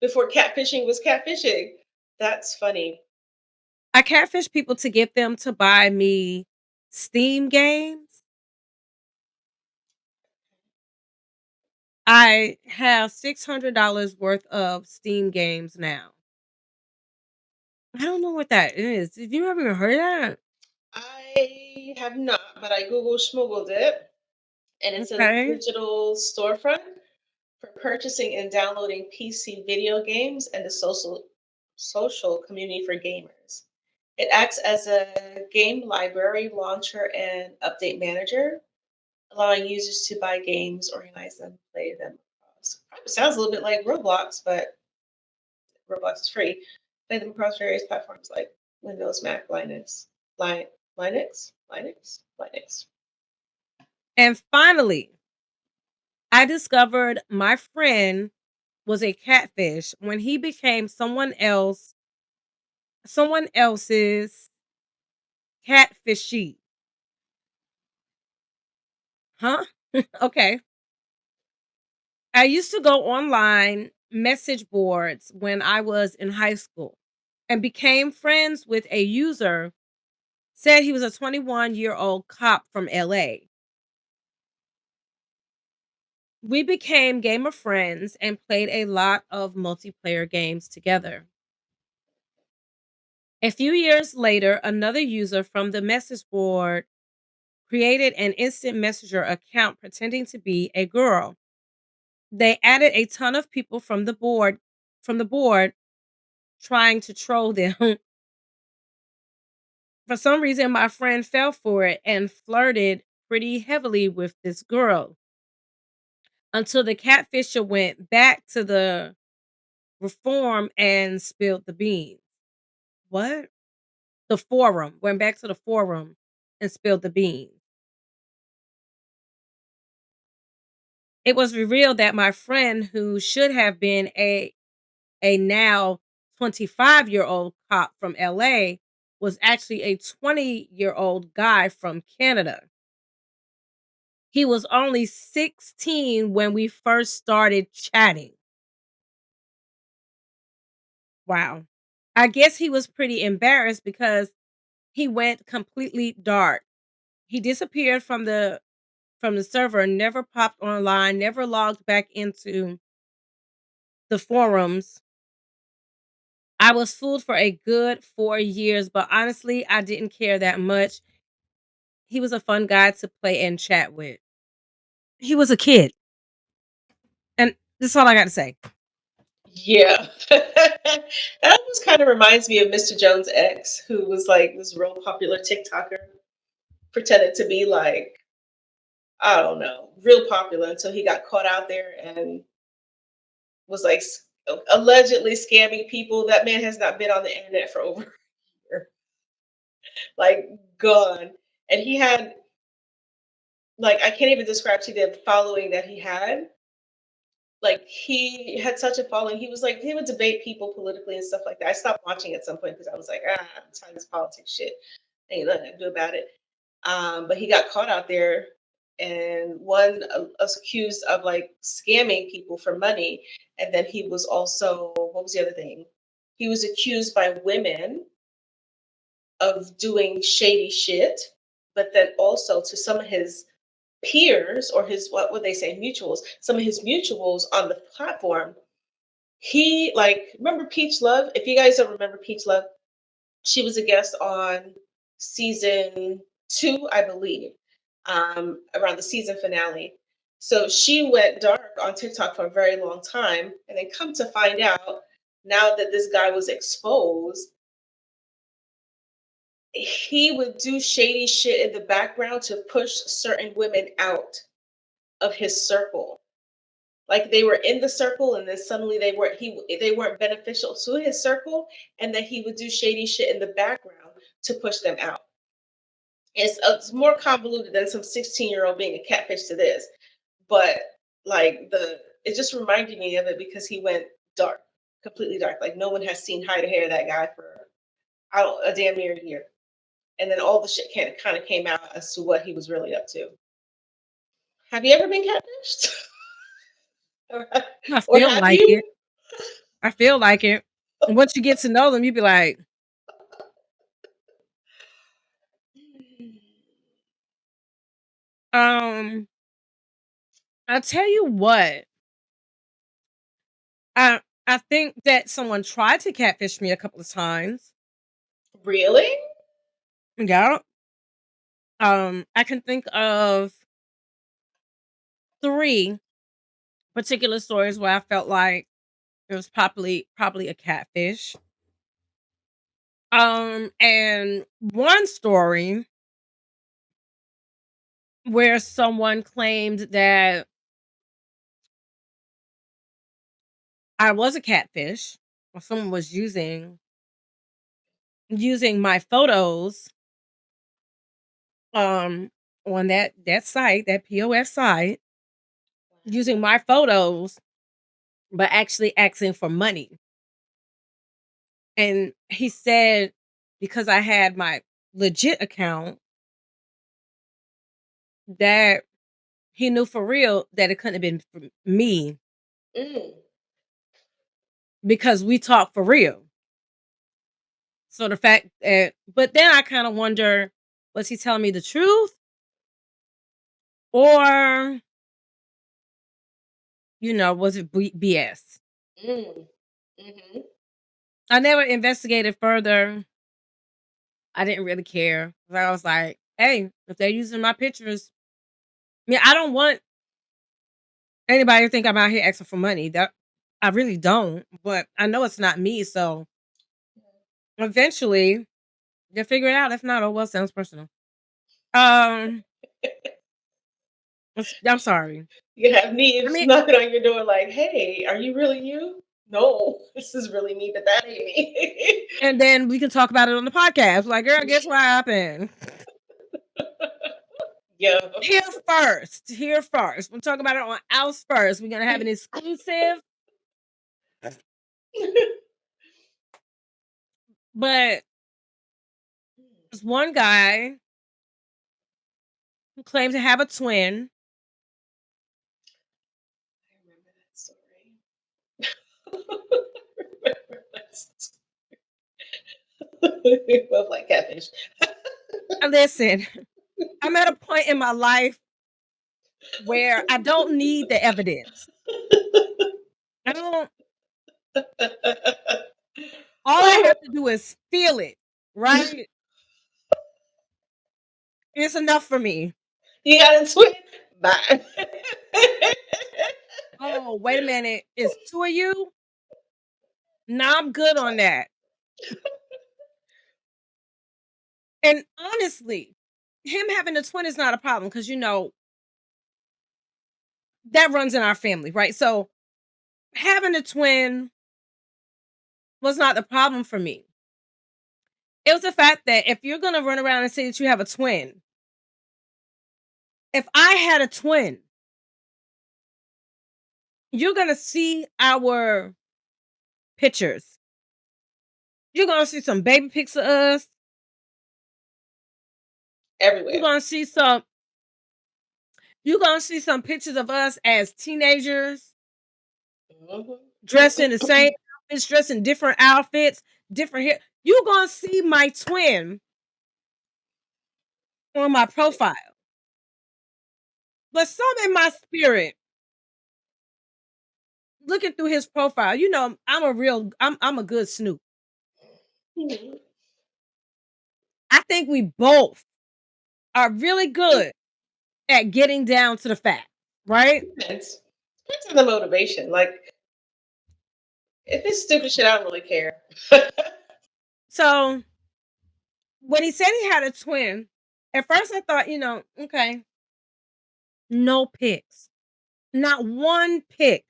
before catfishing was catfishing. That's funny. I catfish people to get them to buy me Steam games. I have $600 worth of Steam games now. I don't know what that is. Have you ever heard of that? I have not, but I Google schmoogled it, and it's a Okay. digital storefront for purchasing and downloading PC video games and the social community for gamers. It acts as a game library, launcher, and update manager, allowing users to buy games, organize them, play them. Sounds a little bit like Roblox, but Roblox is free. Play them across various platforms like Windows, Mac, Linux. And finally, I discovered my friend was a catfish when he became someone else's catfishy. Huh? Okay. I used to go online message boards when I was in high school and became friends with a user said he was a 21-year-old cop from LA. We became gamer friends and played a lot of multiplayer games together. A few years later, another user from the message board created an instant messenger account pretending to be a girl. They added a ton of people from the board trying to troll them. For some reason, my friend fell for it and flirted pretty heavily with this girl until the catfisher went back to the reform and spilled the beans. What? The forum. Went back to the forum and spilled the beans. It was revealed that my friend, who should have been a now 25-year-old cop from LA, was actually a 20-year-old guy from Canada. He was only 16 when we first started chatting. Wow. I guess he was pretty embarrassed because he went completely dark. He disappeared from the server, never popped online, never logged back into the forums. I was fooled for a good 4 years, but honestly, I didn't care that much. He was a fun guy to play and chat with. He was a kid. And that's all I got to say. Yeah. That almost kind of reminds me of Mr. Jones' ex, who was like this real popular TikToker, pretended to be like, I don't know, real popular until he got caught out there and was like allegedly scamming people. That man has not been on the internet for over a year, like gone. And he had, like, I can't even describe to you the following that he had. Like, he had such a following. He was like, he would debate people politically and stuff like that. I stopped watching at some point because I was like, I'm tired of this politics shit. Ain't nothing to do about it. But he got caught out there, and one was accused of like scamming people for money, and then he was also, what was the other thing? He was accused by women of doing shady shit, but then also to some of his peers, or his, what would they say, mutuals, some of his mutuals on the platform. He, like, remember Peach Love? If you guys don't remember Peach Love, she was a guest on season 2, I believe, around the season finale. So she went dark on TikTok for a very long time, and then come to find out, now that this guy was exposed, he would do shady shit in the background to push certain women out of his circle. Like they were in the circle, and then suddenly they weren't beneficial to his circle, and then he would do shady shit in the background to push them out. It's more convoluted than some 16-year-old being a catfish to this, but like it just reminded me of it because he went dark, completely dark. Like no one has seen hide or hair of that guy for I don't a damn near a year, and then all the shit kind of came out as to what he was really up to. Have you ever been catfished? or, I or feel have like you? it. I feel like it. And once you get to know them, you be like, um, I tell you what, I I think that someone tried to catfish me a couple of times. Really? Yeah. I can think of 3 particular stories where I felt like it was probably a catfish. And one story where someone claimed that I was a catfish, or someone was using my photos um on that site, that POF site, using my photos, but actually asking for money. And he said because I had my legit account that he knew for real that it couldn't have been for me Mm. because we talk for real. So the fact that, but then I kind of wonder, was he telling me the truth, or was it BS? Mm. Mm-hmm. I never investigated further. I didn't really care. I was like, hey, if they're using my pictures, I don't want anybody to think I'm out here asking for money. That I really don't. But I know it's not me, so eventually they'll figure it out. If not, oh well, sounds personal. Um, I'm sorry. You can have I Neves mean, knocking on your door like, "Hey, are you really you?" No, this is really me, but that ain't me. and then we can talk about it on the podcast. Like, girl, guess what happened? Yo. Here first. Here first. We'll talk about it on Oust first. We're gonna have an exclusive. But there's one guy who claimed to have a twin. I remember that story. Remember that story. We both like catfish. Listen, I'm at a point in my life where I don't need the evidence. I don't. All I have to do is feel it, right? It's enough for me. You got a twin? Bye. Oh, wait a minute. It's 2 of you? Nah, I'm good on that. And honestly, him having a twin is not a problem because that runs in our family, right? So having a twin was not the problem for me. It was the fact that if you're gonna run around and say that you have a twin, if I had a twin, you're gonna see our pictures. You're gonna see some baby pics of us. You're Everywhere. gonna see some. You're gonna see some pictures of us as teenagers, Mhm. dressed in the same outfits, dressed in different outfits, different hair. You're gonna see my twin on my profile, but some in my spirit, looking through his profile, I'm a good snoop. Mhm. I think we both are really good at getting down to the fact. right? Depends on the motivation. Like, if it's stupid shit, I don't really care. So when he said he had a twin, at first I thought, okay, no pics, not one pic.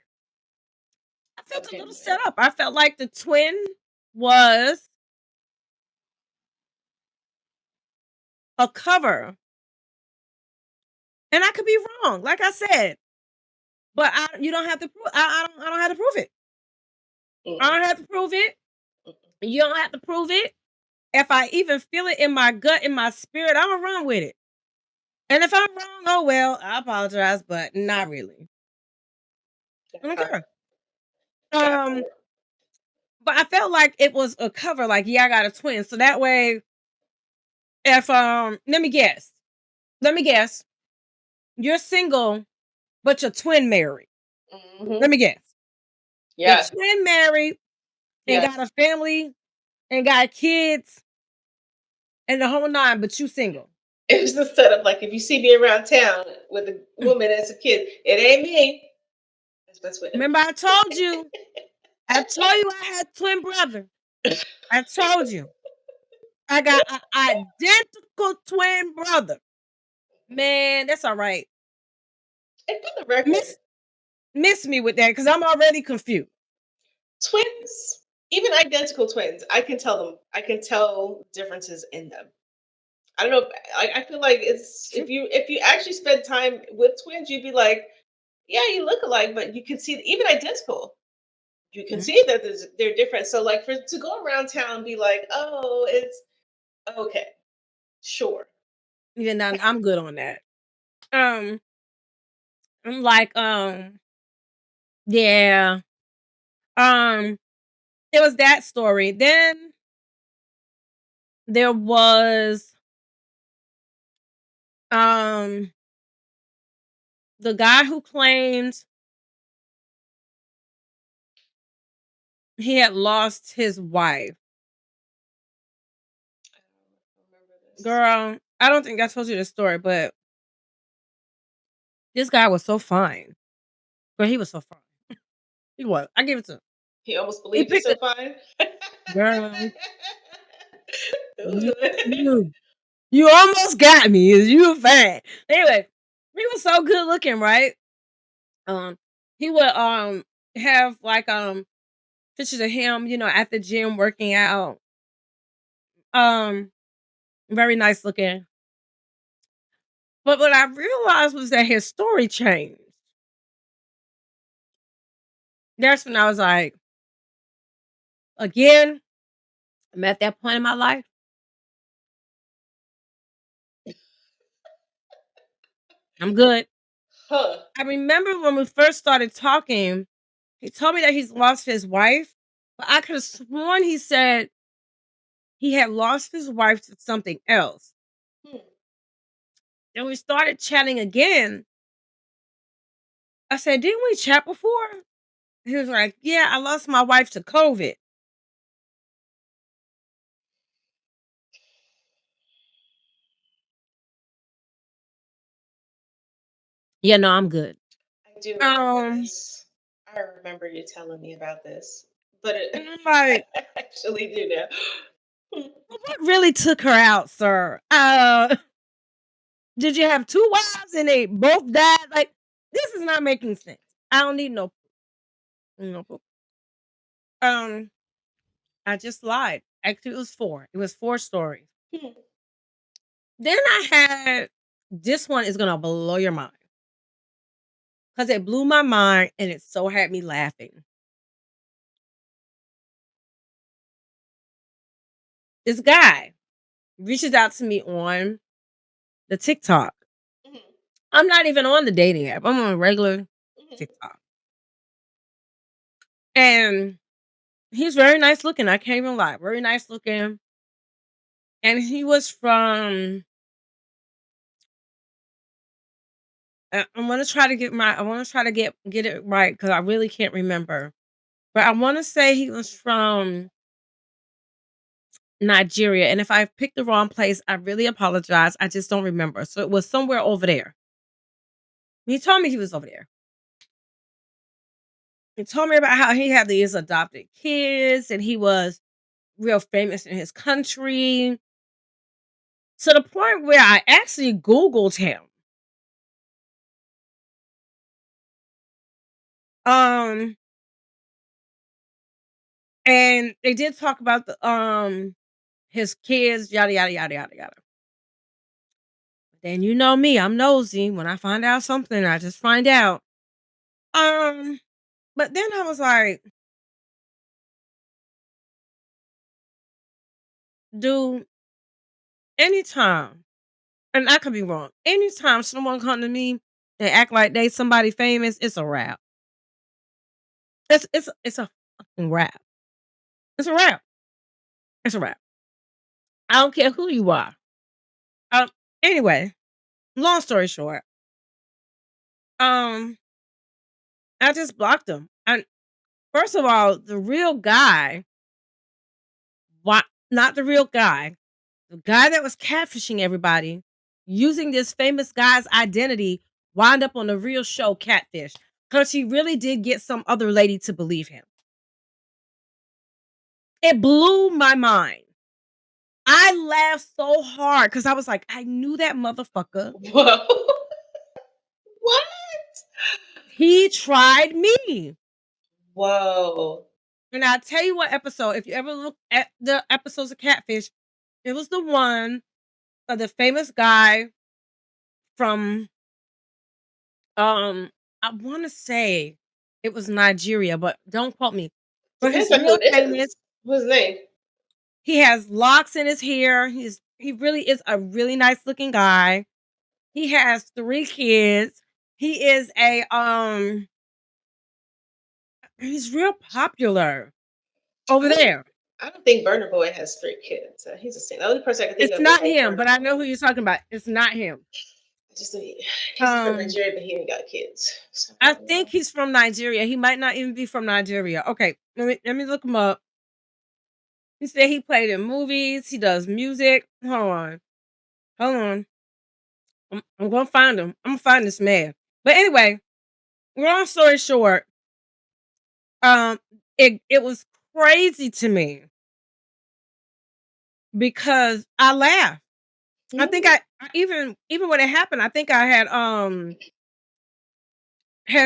I felt a Okay. little set up. I felt like the twin was a cover, and I could be wrong. Like I said, but you don't have to prove. I don't have to prove it. I Mm, don't have to prove it. mm, You don't have to prove it. If I even feel it in my gut, in my spirit, I'm gonna run with it. And if I'm wrong, oh well, I apologize, but not really. I that don't part. care. That Um, part. but I felt like it was a cover, like, yeah, I got a twin. So that way, if let me guess. Let me guess. You're single, but your twin married. Let Hmm. me guess. Your Yeah. twin married and got Yes. a family and got kids and the whole nine, but you single. It was the setup. Like, if you see me around town with a woman as a kid, it ain't me. That's what. Remember, I told you. I told you I had twin brother. I told you. I got an identical twin brother. Man, that's all right. And for the record, Miss miss me with that because I'm already confused. twins, even identical twins, I can tell them. I can tell differences in them. I don't know. I feel like it's if you actually spend time with twins, you'd be like, yeah, you look alike, but you can see even identical. You can Mhm. see that they're different. So like for to go around town and be like, oh, it's okay, sure. Even now, I'm good on that. Um, I'm like, yeah. Um, it was that story. Then there was um the guy who claimed he had lost his wife. I don't remember this. Girl, I don't think I told you the story, but this guy was so fine. Girl, he was so fine. He was. I give it to him. He almost He believed it picked so it. fine. Girl, you, Ooh. you almost got me. You were fine. Anyway, he was so good looking, right? Um, he would have like pictures of him, at the gym working out. Um, very nice looking. But what I realized was that his story changed. That's when I was like, again, I'm at that point in my life. I'm good. Huh. I remember when we first started talking, he told me that he's lost his wife, but I could have sworn he said he had lost his wife to something else. Hmm. And we started chatting again. I said, didn't we chat before? He was like, yeah, I lost my wife to COVID. Yeah, no, I'm good. I do remember Um, this. I remember you telling me about this, but and I'm like, I actually do now. Hmm. what really took her out, sir? Did you have two wives and they both died? Like, this is not making sense. I don't need no proof. Um, I just lied. Actually, it was four. It was four stories. Hmm. Then I had this one is gonna blow your mind because it blew my mind and it so had me laughing. This guy reaches out to me on the TikTok. Mhm, I'm not even on the dating app. I'm on regular mhm. TikTok. And he's very nice looking. I can't even lie. Very nice looking. And he was from I want to try to get it right because I really can't remember. But I want to say he was from Nigeria. And if I picked the wrong place, I really apologize. I just don't remember. So it was somewhere over there. He told me he was over there. He told me about how he had these adopted kids and he was real famous in his country, to the point where I actually Googled him. Um, and they did talk about the his kids, yada yada yada yada yada. Then you know me, I'm nosy. When I find out something, I just find out. Um, but then I was like, dude, anytime, and I could be wrong, anytime someone come to me and act like they somebody famous, it's a wrap. It's a fucking wrap. It's a wrap. It's a wrap. I don't care who you are. Um, anyway, long story short, um, I just blocked him. And first of all, the real guy, why not the real guy? The guy that was catfishing everybody, using this famous guy's identity, wound up on the real show Catfish. Because he really did get some other lady to believe him. It blew my mind. I laughed so hard because I was like, I knew that motherfucker. Whoa. What? He tried me. Whoa. And I'll tell you what episode, if you ever look at the episodes of Catfish, it was the one of the famous guy from I wanna say it was Nigeria, but don't quote me. But he's Depends on who real it famous. is. What's his name? He has locks in his hair. He really is a really nice looking guy. He has 3 kids. He is a he's real popular over I don't. there. I don't think Burner Boy has 3 kids. He's a single. The only person I can think It's of is not like him, Burner but I know Boy. who you're talking about. It's not him. Just he's from Um, Nigeria, but he ain't got kids. So I I don't think know. he's from Nigeria. He might not even be from Nigeria. Okay, let me look him up. He said he played in movies. He does music. Hold on. I'm gonna find him. I'm gonna find this man. But anyway, long story short, um, it was crazy to me because I laughed. I think Mm. even when it happened, I think I had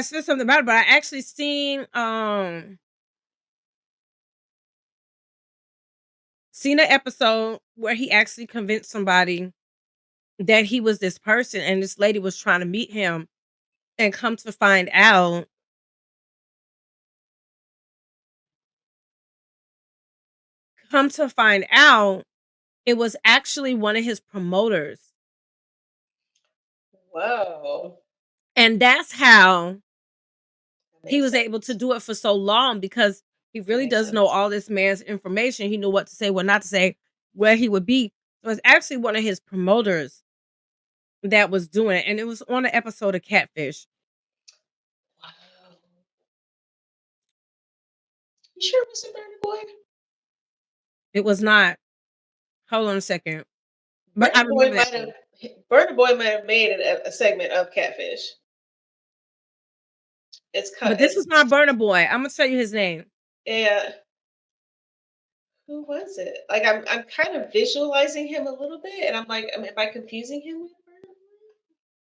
said something about it, but I actually seen an episode where he actually convinced somebody that he was this person and this lady was trying to meet him, and come to find out it was actually one of his promoters. Whoa. And that's how That he makes was able to sense. do it for so long, because he That really makes does know sense. all this man's information. He knew what to say, what not to say, where he would be. So it's actually one of his promoters that was doing it. And it was on an episode of Catfish. Wow. You sure it wasn't Burner Boy? It was not. Hold on a second. But I Burner Boy remember that might have. man. Burner Boy might have made it a segment of Catfish. It's But cut. this was It's not Burner Boy. I'm gonna tell you his name. yeah. Who was it? Like I'm kind of visualizing him a little bit, and I'm like, am I confusing him with Burner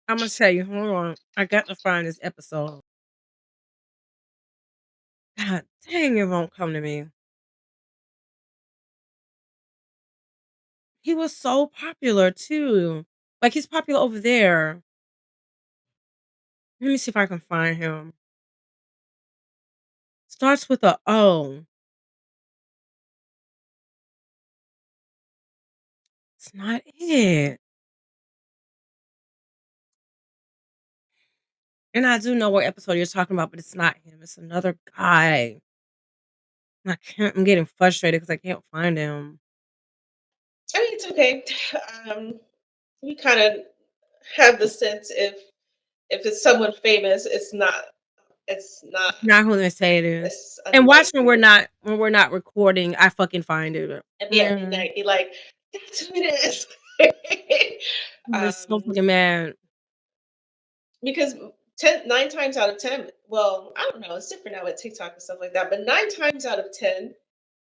I'm gonna tell you. Hold on. I got to find this episode. God dang, it won't come to me. He was so popular too. Like he's popular over there. Let me see if I can find him. Starts with a O. It's not it. And I do know what episode you're talking about, but it's not him. It's another guy. And I'm getting frustrated because I can't find him. Boy? I mean, it's okay. Um, we kind of have the sense if it's someone famous, it's not Not who they say it is. it's And watch when we're unlikely. not recording, I fucking find it. And be at Man, midnight, be like, that's who it is. I'm just so um, fucking mad. because 9 times out of 10, well, I don't know, it's different now with TikTok and stuff like that, but 9 times out of 10,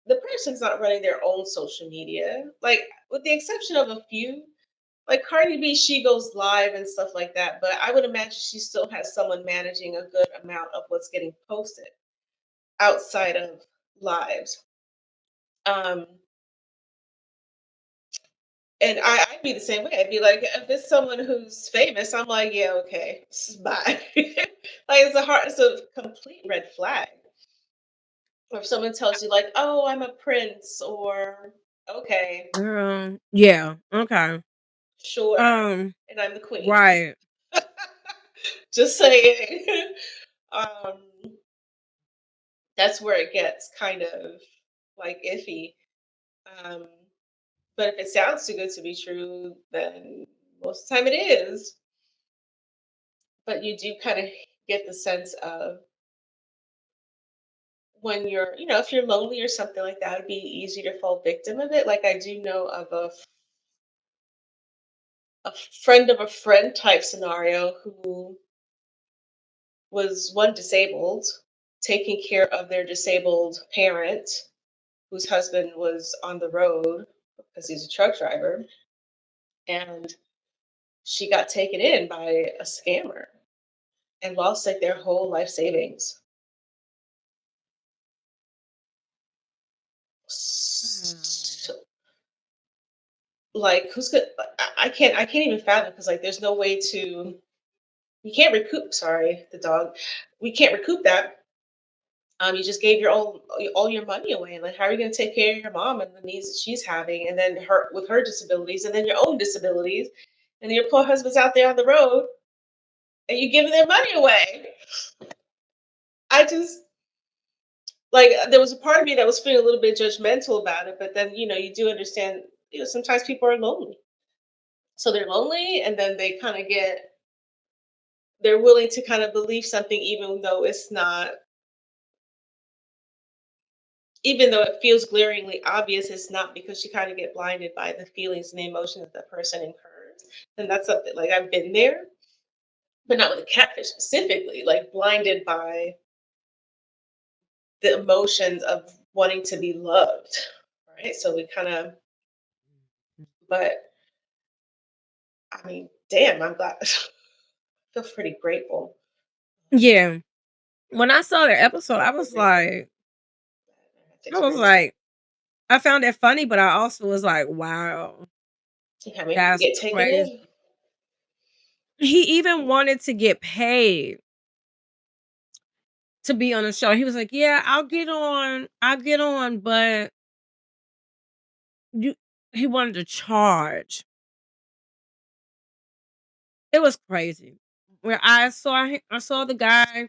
the person's not running their own social media. Like, with the exception of a few, like Cardi B, she goes live and stuff like that, but I would imagine she still has someone managing a good amount of what's getting posted outside of lives. Um, and I'd be the same way. I'd be like, if it's someone who's famous, I'm like, yeah, okay, bye. Like it's a complete red flag. Or if someone tells you like, oh, I'm a prince, or okay, Yeah, okay. sure, Um, and I'm the queen. right. Just saying. um, that's where it gets kind of like iffy. Um, but if it sounds too good to be true, then most of the time it is. But you do kind of get the sense of when you're, if you're lonely or something like that, it'd be easy to fall victim of it. Like I do know of a friend of a friend type scenario who was one disabled, taking care of their disabled parent whose husband was on the road because he's a truck driver. And she got taken in by a scammer and lost like their whole life savings. Mm. So, like, who's good? I can't even fathom because like, there's no way to. You can't recoup. Sorry, the dog. We can't recoup that. You just gave your all your money away. Like, how are you going to take care of your mom and the needs that she's having, and then her with her disabilities, and then your own disabilities, and your poor husband's out there on the road, and you giving their money away? I just like there was a part of me that was feeling a little bit judgmental about it, but then you do understand. Sometimes people are lonely, so they're lonely, and then they're willing to kind of believe something, even though it feels glaringly obvious, it's not, because you kind of get blinded by the feelings and the emotions that the person incurs. And that's something like I've been there, but not with a catfish specifically, like blinded by the emotions of wanting to be loved. Right. So we kind of, but I mean, damn, I'm glad. I feel pretty grateful. Yeah. When I saw their episode, I feel grateful to I was experience that. like, I found it funny, but I also was like, wow, How many people that's get taken crazy. in? He even wanted to get paid to be on the show. He was like, "Yeah, I'll get on, but you." He wanted to charge. It was crazy. Where I saw the guy,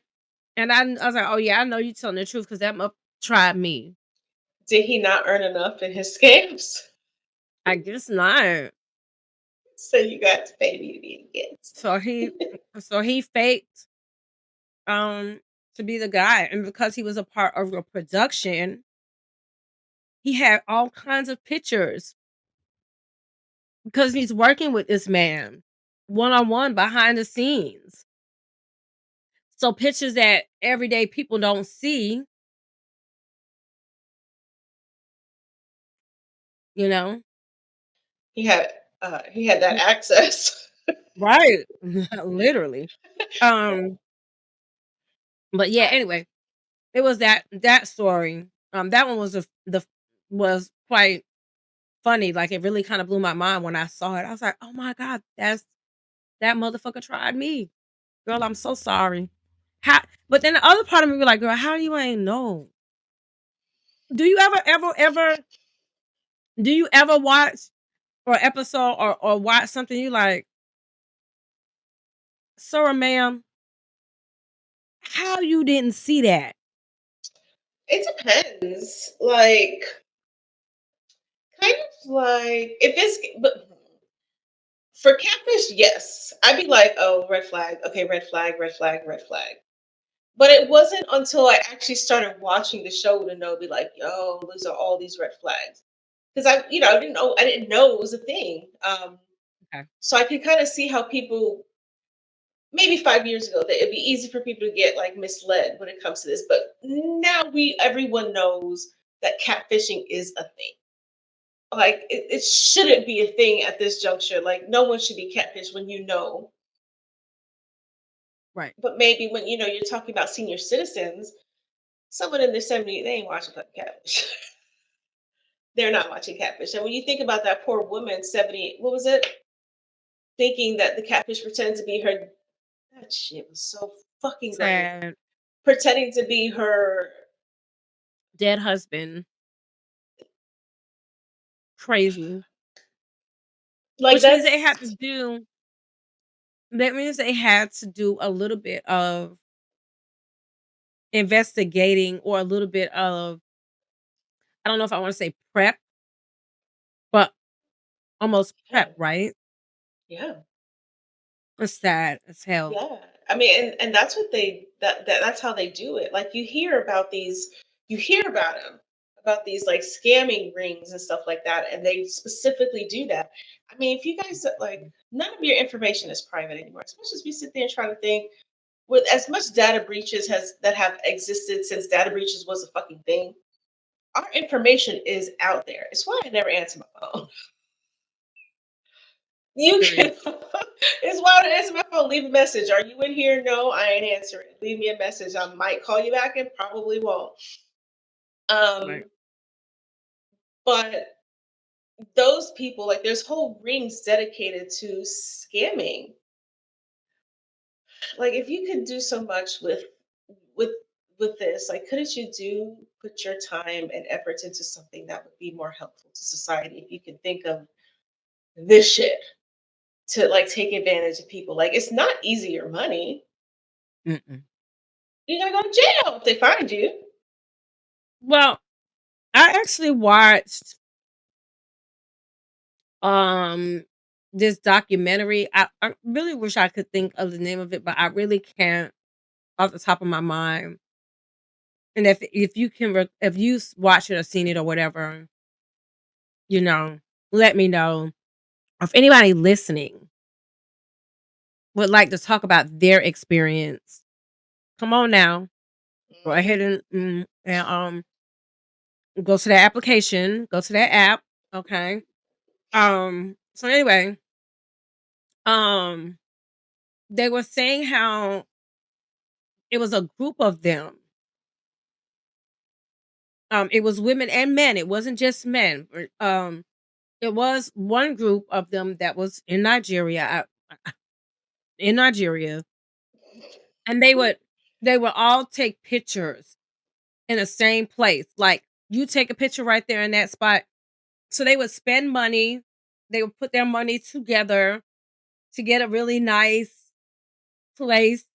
and I was like, "Oh yeah, I know you telling the truth because that muff tried me." Did he not earn enough in his scams? I guess not. So you got to pay me to be against. So he faked um to be the guy, and because he was a part of a production, he had all kinds of pictures because he's working with this man one on one behind the scenes. So pictures that everyday people don't see, you know? He had that access. Right. Literally. Um, but yeah, anyway, it was that story. That one was quite funny. Like it really kind of blew my mind when I saw it. I was like, "Oh my god, that motherfucker tried me. Girl, I'm so sorry." How but then the other part of me be like, "Girl, how you ain't know?" Do you ever watch or episode or watch something you like, "Sir or ma'am, how you didn't see that?" It depends. Like, kind of like if it's but for catfish, yes. I'd be like, oh, red flag. Okay, red flag, red flag, red flag. But it wasn't until I actually started watching the show to know, be like, yo, these are all these red flags. Because I didn't know it was a thing. Okay. So I could kind of see how people maybe 5 years ago that it'd be easy for people to get like misled when it comes to this, but now everyone knows that catfishing is a thing. Like it shouldn't be a thing at this juncture. Like no one should be catfished when you know. Right. But maybe when you're talking about senior citizens, someone in their 70s, they ain't watching fucking catfish. They're not watching catfish. And when you think about that poor woman, 70, what was it? Thinking that the catfish pretended to be her. That shit was so fucking great. Sad. Pretending to be her. Dead husband. Crazy. Like Which means that's they had to do that means they had to do a little bit of investigating or a little bit of, I don't know if I wanna say prep, but almost yeah, prep, right? yeah, It's sad as hell. yeah. I mean, and that's what that's how they do it. Like you hear about them, about these like scamming rings and stuff like that, and they specifically do that. I mean, if you guys like, none of your information is private anymore. As much as we sit there and try to think, with as much data breaches has that have existed since data breaches was a fucking thing, our information is out there. It's why I never answer my phone. You can. Period. It's wild to answer my phone. Leave a message. Are you in here? No, I ain't answering. Leave me a message. I might call you back and probably won't. Right. Um, but those people, like, there's whole rings dedicated to scamming. Like, if you could do so much with with this, like, couldn't you put your time and efforts into something that would be more helpful to society? If you could think of this shit to like take advantage of people, like it's not easier money. Mm-mm. You gotta go to jail if they find you. Well, I actually watched, um, this documentary. I really wish I could think of the name of it, but I really can't off the top of my mind. And if you can if you watch it or seen it or whatever, you know, let me know. If anybody listening would like to talk about their experience, come on now. Go Mhm. ahead and go to that application, go to that app, okay? So anyway, um they were saying how it was a group of them. It was women and men. It wasn't just men. It was one group of them that was in Nigeria, in Nigeria, and they would all take pictures in the same place. Like you take a picture right there in that spot. So they would spend money. They would put their money together to get a really nice place,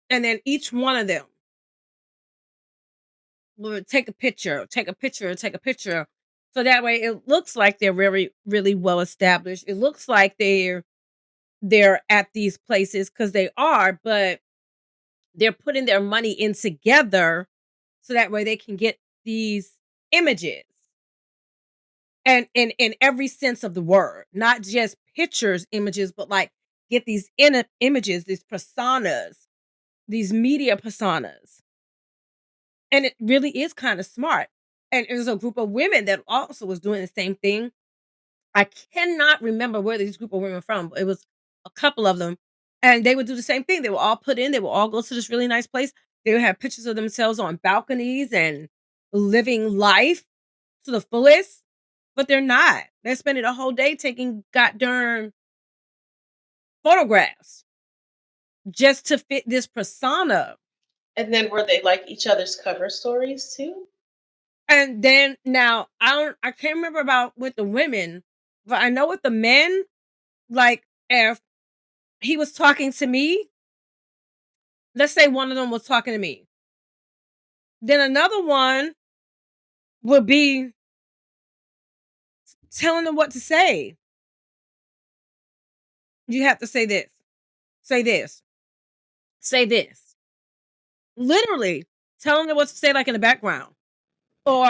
and then each one of them would take a picture, take a picture, take a picture. So that way it looks like they're very, really well established. It looks like they're at these places because they are, but they're putting their money in together so that way they can get these images. And in every sense of the word, not just pictures, images, but like get these images, these personas, these media personas. And it really is kind of smart. And there's a group of women that also was doing the same thing. I cannot remember where these group of women from, but it was a couple of them. And they would do the same thing. They would all put in, they would all go to this really nice place. They would have pictures of themselves on balconies and living life to the fullest, but they're not. They're spending a whole day taking goddamn photographs just to fit this persona. And then were they like each other's cover stories too? And then now I can't remember about with the women, but I know with the men, like if he was talking to me, let's say one of them was talking to me, then another one would be telling them what to say. You have to say this, say this, say this. Literally telling them what to say, like in the background, or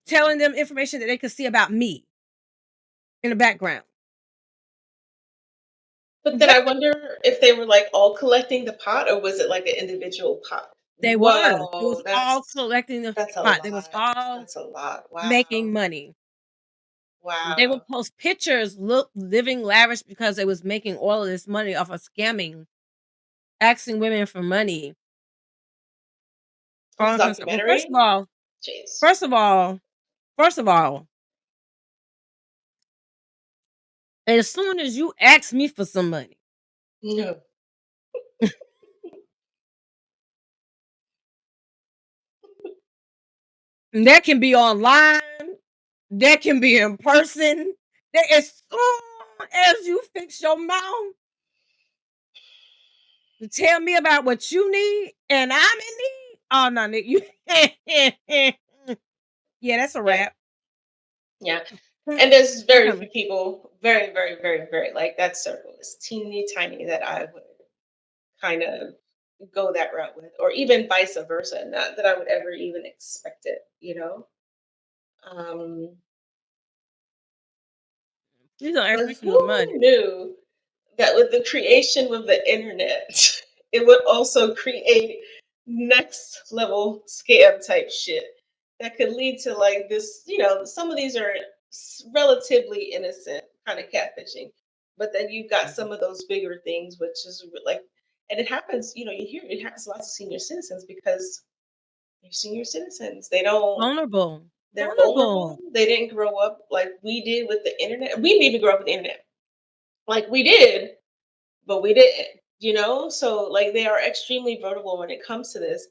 telling them information that they could see about me in the background. But then I wonder if they were like all collecting the pot, or was it like an individual pot? They were. It was Whoa, all collecting the that's a pot. They was lot. all That's a lot. making Wow. money. They Wow. would post pictures, look living lavish because they was making all of this money off of scamming, asking women for money. It's All a kinds of well, documentary? Jeez. first of all, first of all, as soon as you ask me for some money, No. and that can be online, that can be in person, that as soon as you fix your mouth to tell me about what you need and I'm in need, oh no, you yeah, that's a Yeah. wrap. Yeah. And there's I'm very coming. few people, very, very, very, very, like that circle is teeny tiny that I would kind of go that route with, or even vice versa. Not that I would ever even expect it, you know? Um, Please don't ask but me for no who money. knew that with the creation of the internet, it would also create next level scam type shit that could lead to like this, some of these are relatively innocent kind of catfishing, but then you've got some of those bigger things, which is like, and it happens, you hear it happens to lots of senior citizens because they're senior citizens. Vulnerable. They're vulnerable. Vulnerable. They didn't grow up like we did with the internet. We didn't even grow up with the internet like we did, but we didn't. So like they are extremely vulnerable when it comes to this.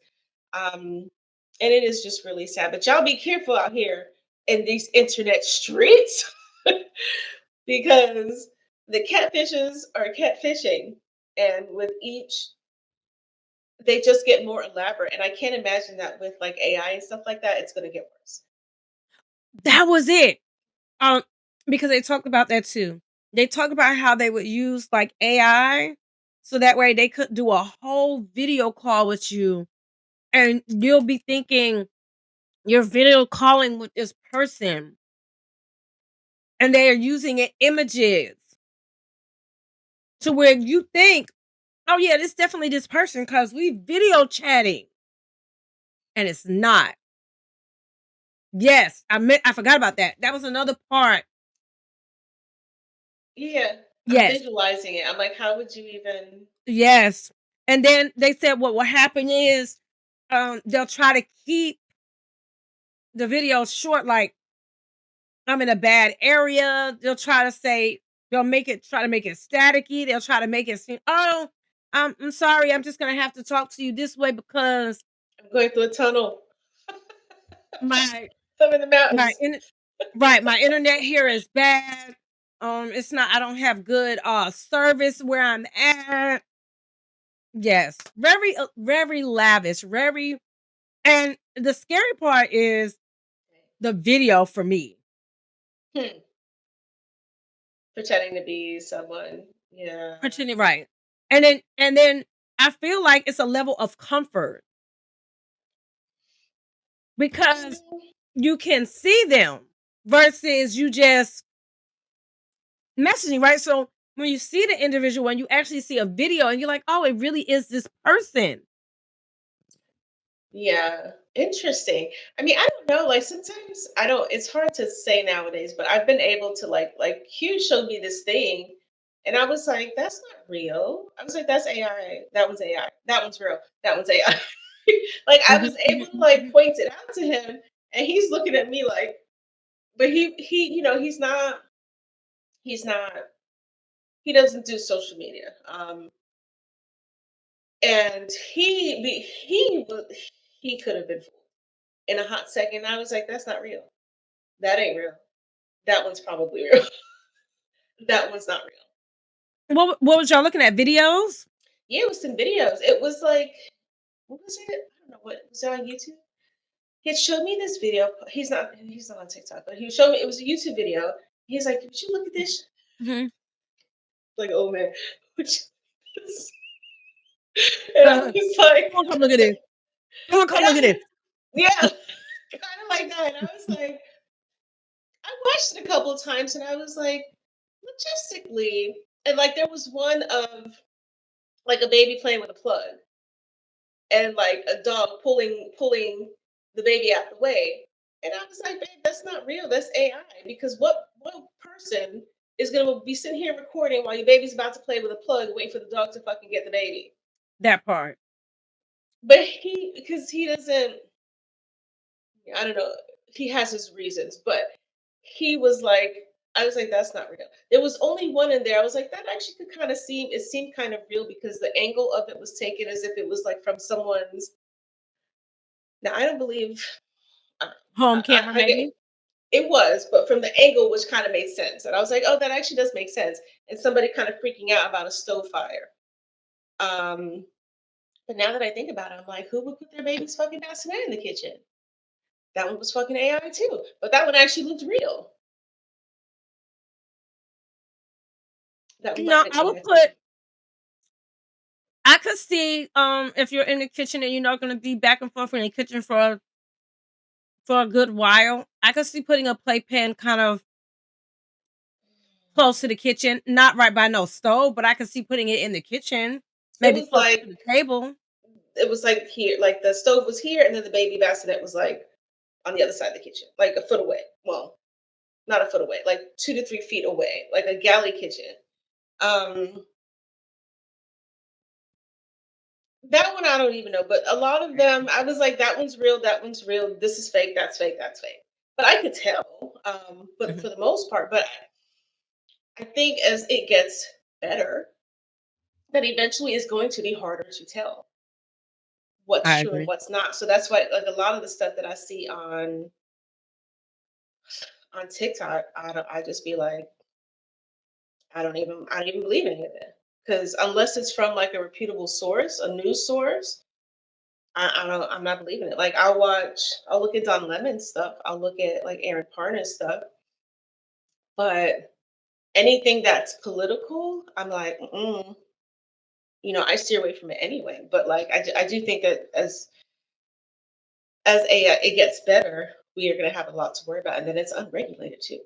And it is just really sad, but y'all be careful out here in these internet streets because the catfishes are catfishing, and with each they just get more elaborate, and I can't imagine that with like AI and stuff like that it's going to get worse. That was it. Um, because they talked about that too. They talked about how they would use like AI so that way they could do a whole video call with you and you'll be thinking you're video calling with this person and they are using it images to where you think, oh yeah, this definitely this person because we video chatting and it's not. Yes, I forgot about that. That was another part. Yeah, I'm Yes. visualizing it. I'm like, how would you even? Yes. And then they said what will happen is they'll try to keep the video short, like I'm in a bad area. They'll try to say try to make it staticky. They'll try to make it seem, oh, I'm sorry, I'm just gonna have to talk to you this way because I'm going through a tunnel. my I'm in the my mountains. in, right, my internet here is bad. It's not I don't have good service where I'm at. Yes. Very lavish, very. And the scary part is the video for me. Hmm. Pretending to be someone. Yeah. Pretending right. And then I feel like it's a level of comfort because you can see them versus you just messaging, right? So when you see the individual and you actually see a video and you're like, oh, it really is this person. Yeah, interesting. I mean, I don't know. Like sometimes I don't. It's hard to say nowadays, but I've been able to like Q showed me this thing, and I was like, "That's not real." I was like, "That's AI. That one's AI. That one's real. That one's AI." Like I was Mhm, able mhm, to like mhm, point it out to him, and he's looking at me like, but he's not he doesn't do social media. And he could have been fooled in a hot second. I was like, that's not real. That ain't real. That one's probably real. That one's not real. what was y'all looking at videos? Yeah, it was some videos. It was like, what was it? I don't know what was it on YouTube. He had showed me this video. He's not on TikTok, but he showed me it was a YouTube video. He's like, would you look at this? Mhm. Like, oh man, would you look at this? And I was like, Come on, come look at this. Come on, and come I look at was, this. yeah, kind of like that. And I was like, I watched it a couple of times, and I was like, logistically. And like there was one of like a baby playing with a plug and like a dog pulling the baby out the way. And I was like, babe, that's not real. That's AI. Because what person is gonna be sitting here recording while your baby's about to play with a plug, waiting for the dog to fucking get the baby? That part. But because he doesn't, I don't know, he has his reasons, but he was like, I was like, that's not real. There was only one in there. I was like, that actually could kind of it seemed kind of real because the angle of it was taken as if it was like from someone's. Now, I don't believe, I, Home camera, I get maybe? it was, but from the angle, which kind of made sense. And I was like, oh, that actually does make sense. And somebody kind of freaking out about a stove fire. Um, but now that I think about it, I'm like, who would put their baby's fucking bassinet in the kitchen? That one was fucking AI too. But that one actually looked real. That one might No, have been I would AI too. put I could see, if you're in the kitchen and you're not gonna be back and forth in the kitchen for a good while, I could see putting a playpen kind of close to the kitchen, not right by no stove, but I could see putting it in the kitchen, It maybe was closer to like the table. here, like the stove was here, and then the baby bassinet was like on the other side of the kitchen, like a foot away. Well, not a foot away, like 2 to 3 feet away, like a galley kitchen. Um, that one I don't even know, but a lot of them, I was like, that one's real, that one's real. This is fake, that's fake, that's fake. But I could tell, but Mhm. for the most part, but I think as it gets better, that eventually is going to be harder to tell what's I true and agree. what's not. So that's why like a lot of the stuff that I see on TikTok, I just be like, I don't even believe any of it. Because unless it's from like a reputable source, a news source, I'm not believing it. Like I'll look at Don Lemon's stuff, I'll look at like Aaron Parna's stuff, but anything that's political, I'm like, I steer away from it anyway. But like I do think that as it gets better, we are going to have a lot to worry about, and then it's unregulated too.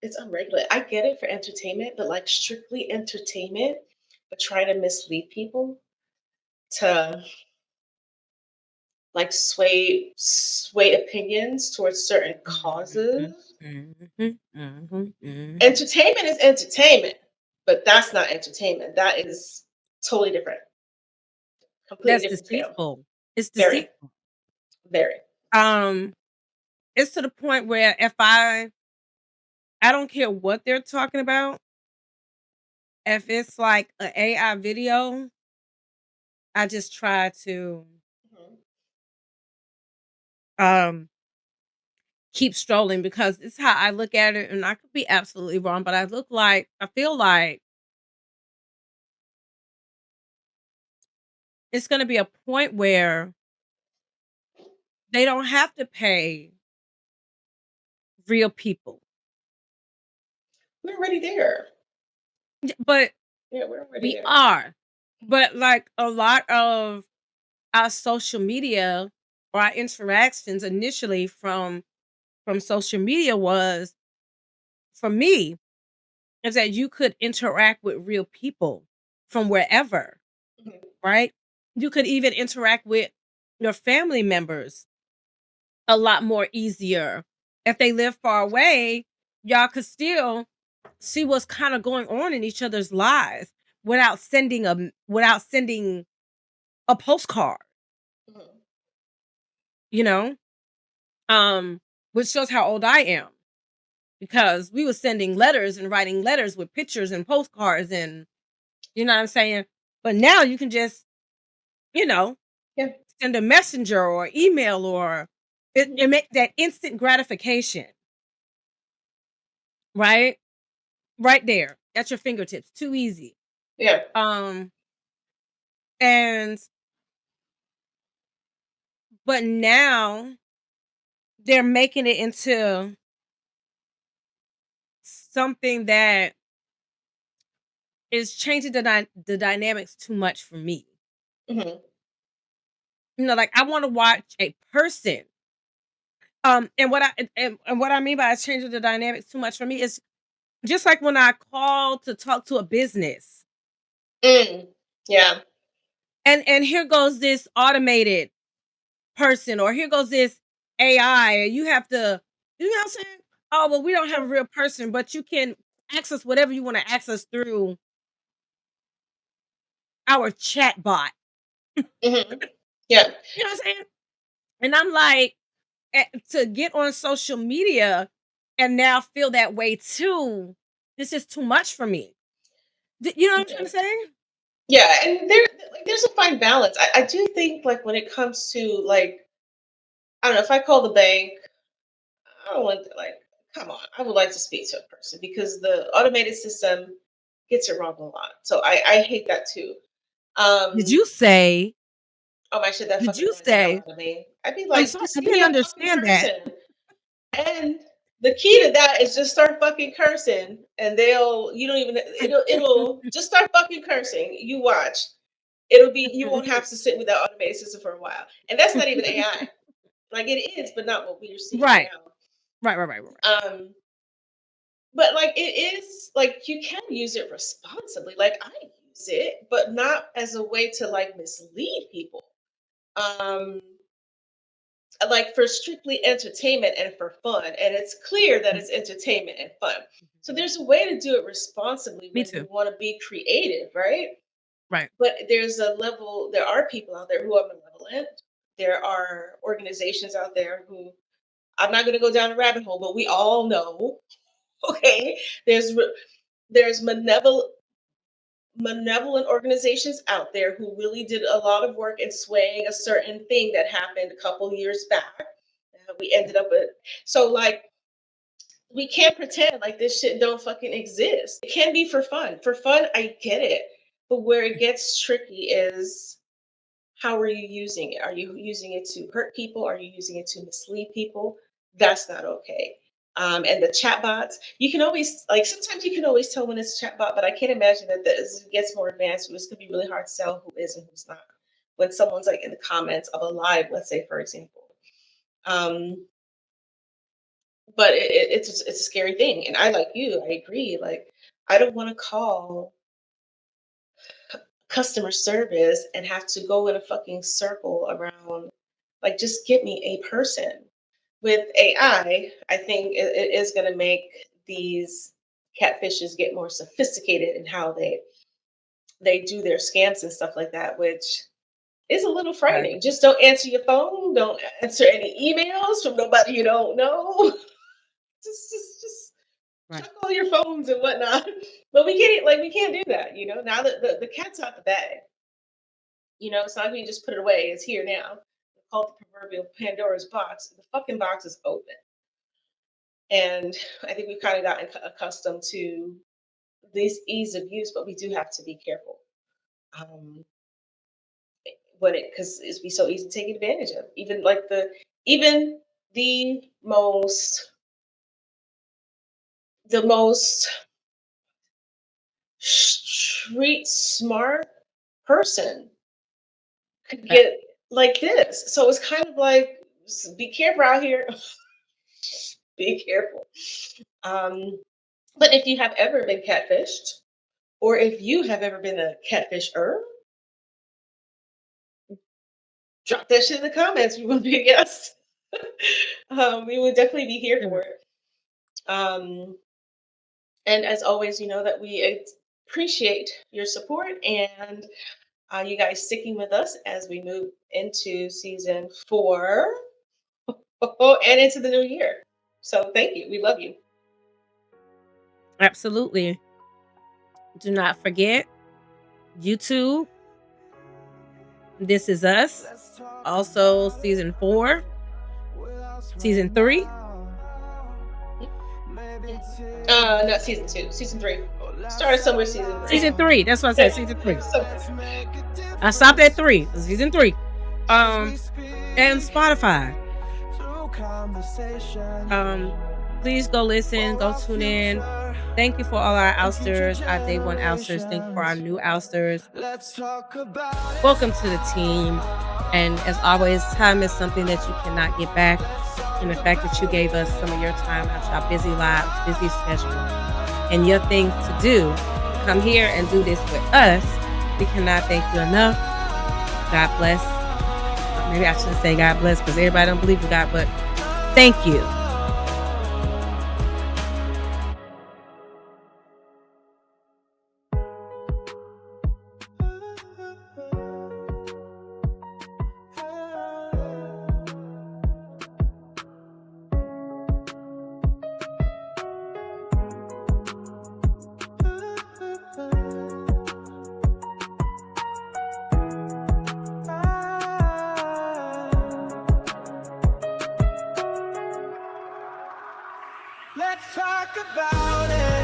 It's unregulated. I get it for entertainment, but like strictly entertainment, but trying to mislead people to like sway opinions towards certain Mhm, causes. mhm, mhm, mhm. Entertainment is entertainment, but that's not entertainment. That is totally different, completely That's different scale. deceitful. It's Very, deceitful. very. Um, it's to the point where if I don't care what they're talking about, if it's like an AI video, I just try to, Mhm. um, keep strolling because it's how I look at it, and I could be absolutely wrong, but I feel like it's gonna be a point where they don't have to pay real people. We're already there. But Yeah, we're already we there. are. But, like, a lot of our social media or our interactions initially from social media was for me, is that you could interact with real people from wherever, Mhm. right? You could even interact with your family members a lot more easier. If they live far away, y'all could still see what's kinda going on in each other's lives without sending a postcard, Mhm. you know? Which shows how old I am because we were sending letters and writing letters with pictures and postcards and you know what I'm saying? But now you can just, you know, Yeah. send a messenger or email or it Mhm. make that instant gratification, right? Right there at your fingertips. Too easy. Yeah. Um and but now they're making it into something that is changing the dynamics too much for me. Mhm. You know, like I want to watch a person. And what I mean by it's changing the dynamics too much for me is Just like when I call to talk to a business, Mm. Yeah. and here goes this automated person, or here goes this AI, and you have to, you know what I'm saying? Oh, well, we don't have a real person, but you can access whatever you want to access through our chat bot. Hmm. Yeah. You know what I'm saying? And I'm like, to get on social media and now feel that way too, this is too much for me. You know what I'm trying to Mhm. say? Yeah, and there's a fine balance. I do think like when it comes to like I don't know if I call the bank, I don't want to like come on. I would like to speak to a person because the automated system gets it wrong a lot. So I hate that too. Did Um you say? oh my shit, that Did fucking you annoys the hell say? out of me. I'd be I'm like, sorry, just I give me didn't a fucking understand that. person. And the key to that is just start fucking cursing, and they'll you don't even it'll just start fucking cursing. You watch. It'll be you won't have to sit with that automated system for a while. And that's not even AI. Like it is, but not what we're seeing Right, now. right. But like it is like you can use it responsibly. Like I use it, but not as a way to like mislead people. Um like for strictly entertainment and for fun. And it's clear that Mm, it's entertainment and fun. So mhm. there's a way to do it responsibly Me when you too. want to be creative, right? Right. But there's a level, there are people out there who are malevolent. There are organizations out there who I'm not going to go down a rabbit hole, but we all know, okay, there's there's malevolent organizations out there who really did a lot of work in swaying a certain thing that happened a couple years back. We ended up with so like we can't pretend like this shit don't fucking exist. It can be for fun. For fun, I get it. But where it gets tricky is how are you using it? Are you using it to hurt people? Are you using it to mislead people? That's not okay. And the chatbots, you can always like sometimes you can always tell when it's a chatbot, but I can't imagine that as it gets more advanced, it's gonna be really hard to tell who is and who's not. When someone's like in the comments of a live, let's say for example. Um, but it's a scary thing, and I like you, I agree. Like I don't want to call customer service and have to go in a fucking circle around like just get me a person. With AI, I think it is going to make these catfishes get more sophisticated in how they do their scams and stuff like that, which is a little Right. frightening. Just don't answer your phone, don't answer any emails from nobody you don't know. Just Right. check all your phones and whatnot. But we can't do that, now that the cat's out the bag. It's not like we just put it away. It's here now. It's called the proverbial Pandora's box. The fucking box is open. And I think we've kind of gotten accustomed to this ease of use, but we do have to be careful um, when it because it's be so easy to take advantage of. Even the most street smart person could Yeah. get like this. So it's kind of like be careful out here. Be careful. Um, but if you have ever been catfished, or if you have ever been a catfisher, drop that shit in the comments. We want to be a guest. We would definitely be here for Mhm. it. And as always, you know that we appreciate your support and you guys sticking with us as we move into season 4 and into the new year. So thank you. We love you. Absolutely. Do not forget YouTube. This is us. Let's talk Also, about it season 4, with us right season 3, now. Maybe Not tears. season 2, season 3. Oh, Started laugh somewhere out season 3. season loud. 3. That's what I said. Season 3. Somewhere. Let's make a I stopped at difference 3. Season 3. as Um, we and speak Spotify. through conversation Um, please go listen, for go our tune in. future Thank you for all our and future ousters, our day one ousters. Thank you for our generations. new ousters. Let's talk about Welcome to the team. it. And as always, time is something that you cannot get back. Let's talk and the fact that you gave us some of your time out your busy lives, busy schedule, and your things to do to come here and do this with us. We cannot thank you enough. God bless. Maybe I shouldn't say God bless because everybody don't believe in God, but thank you. Let's talk about it.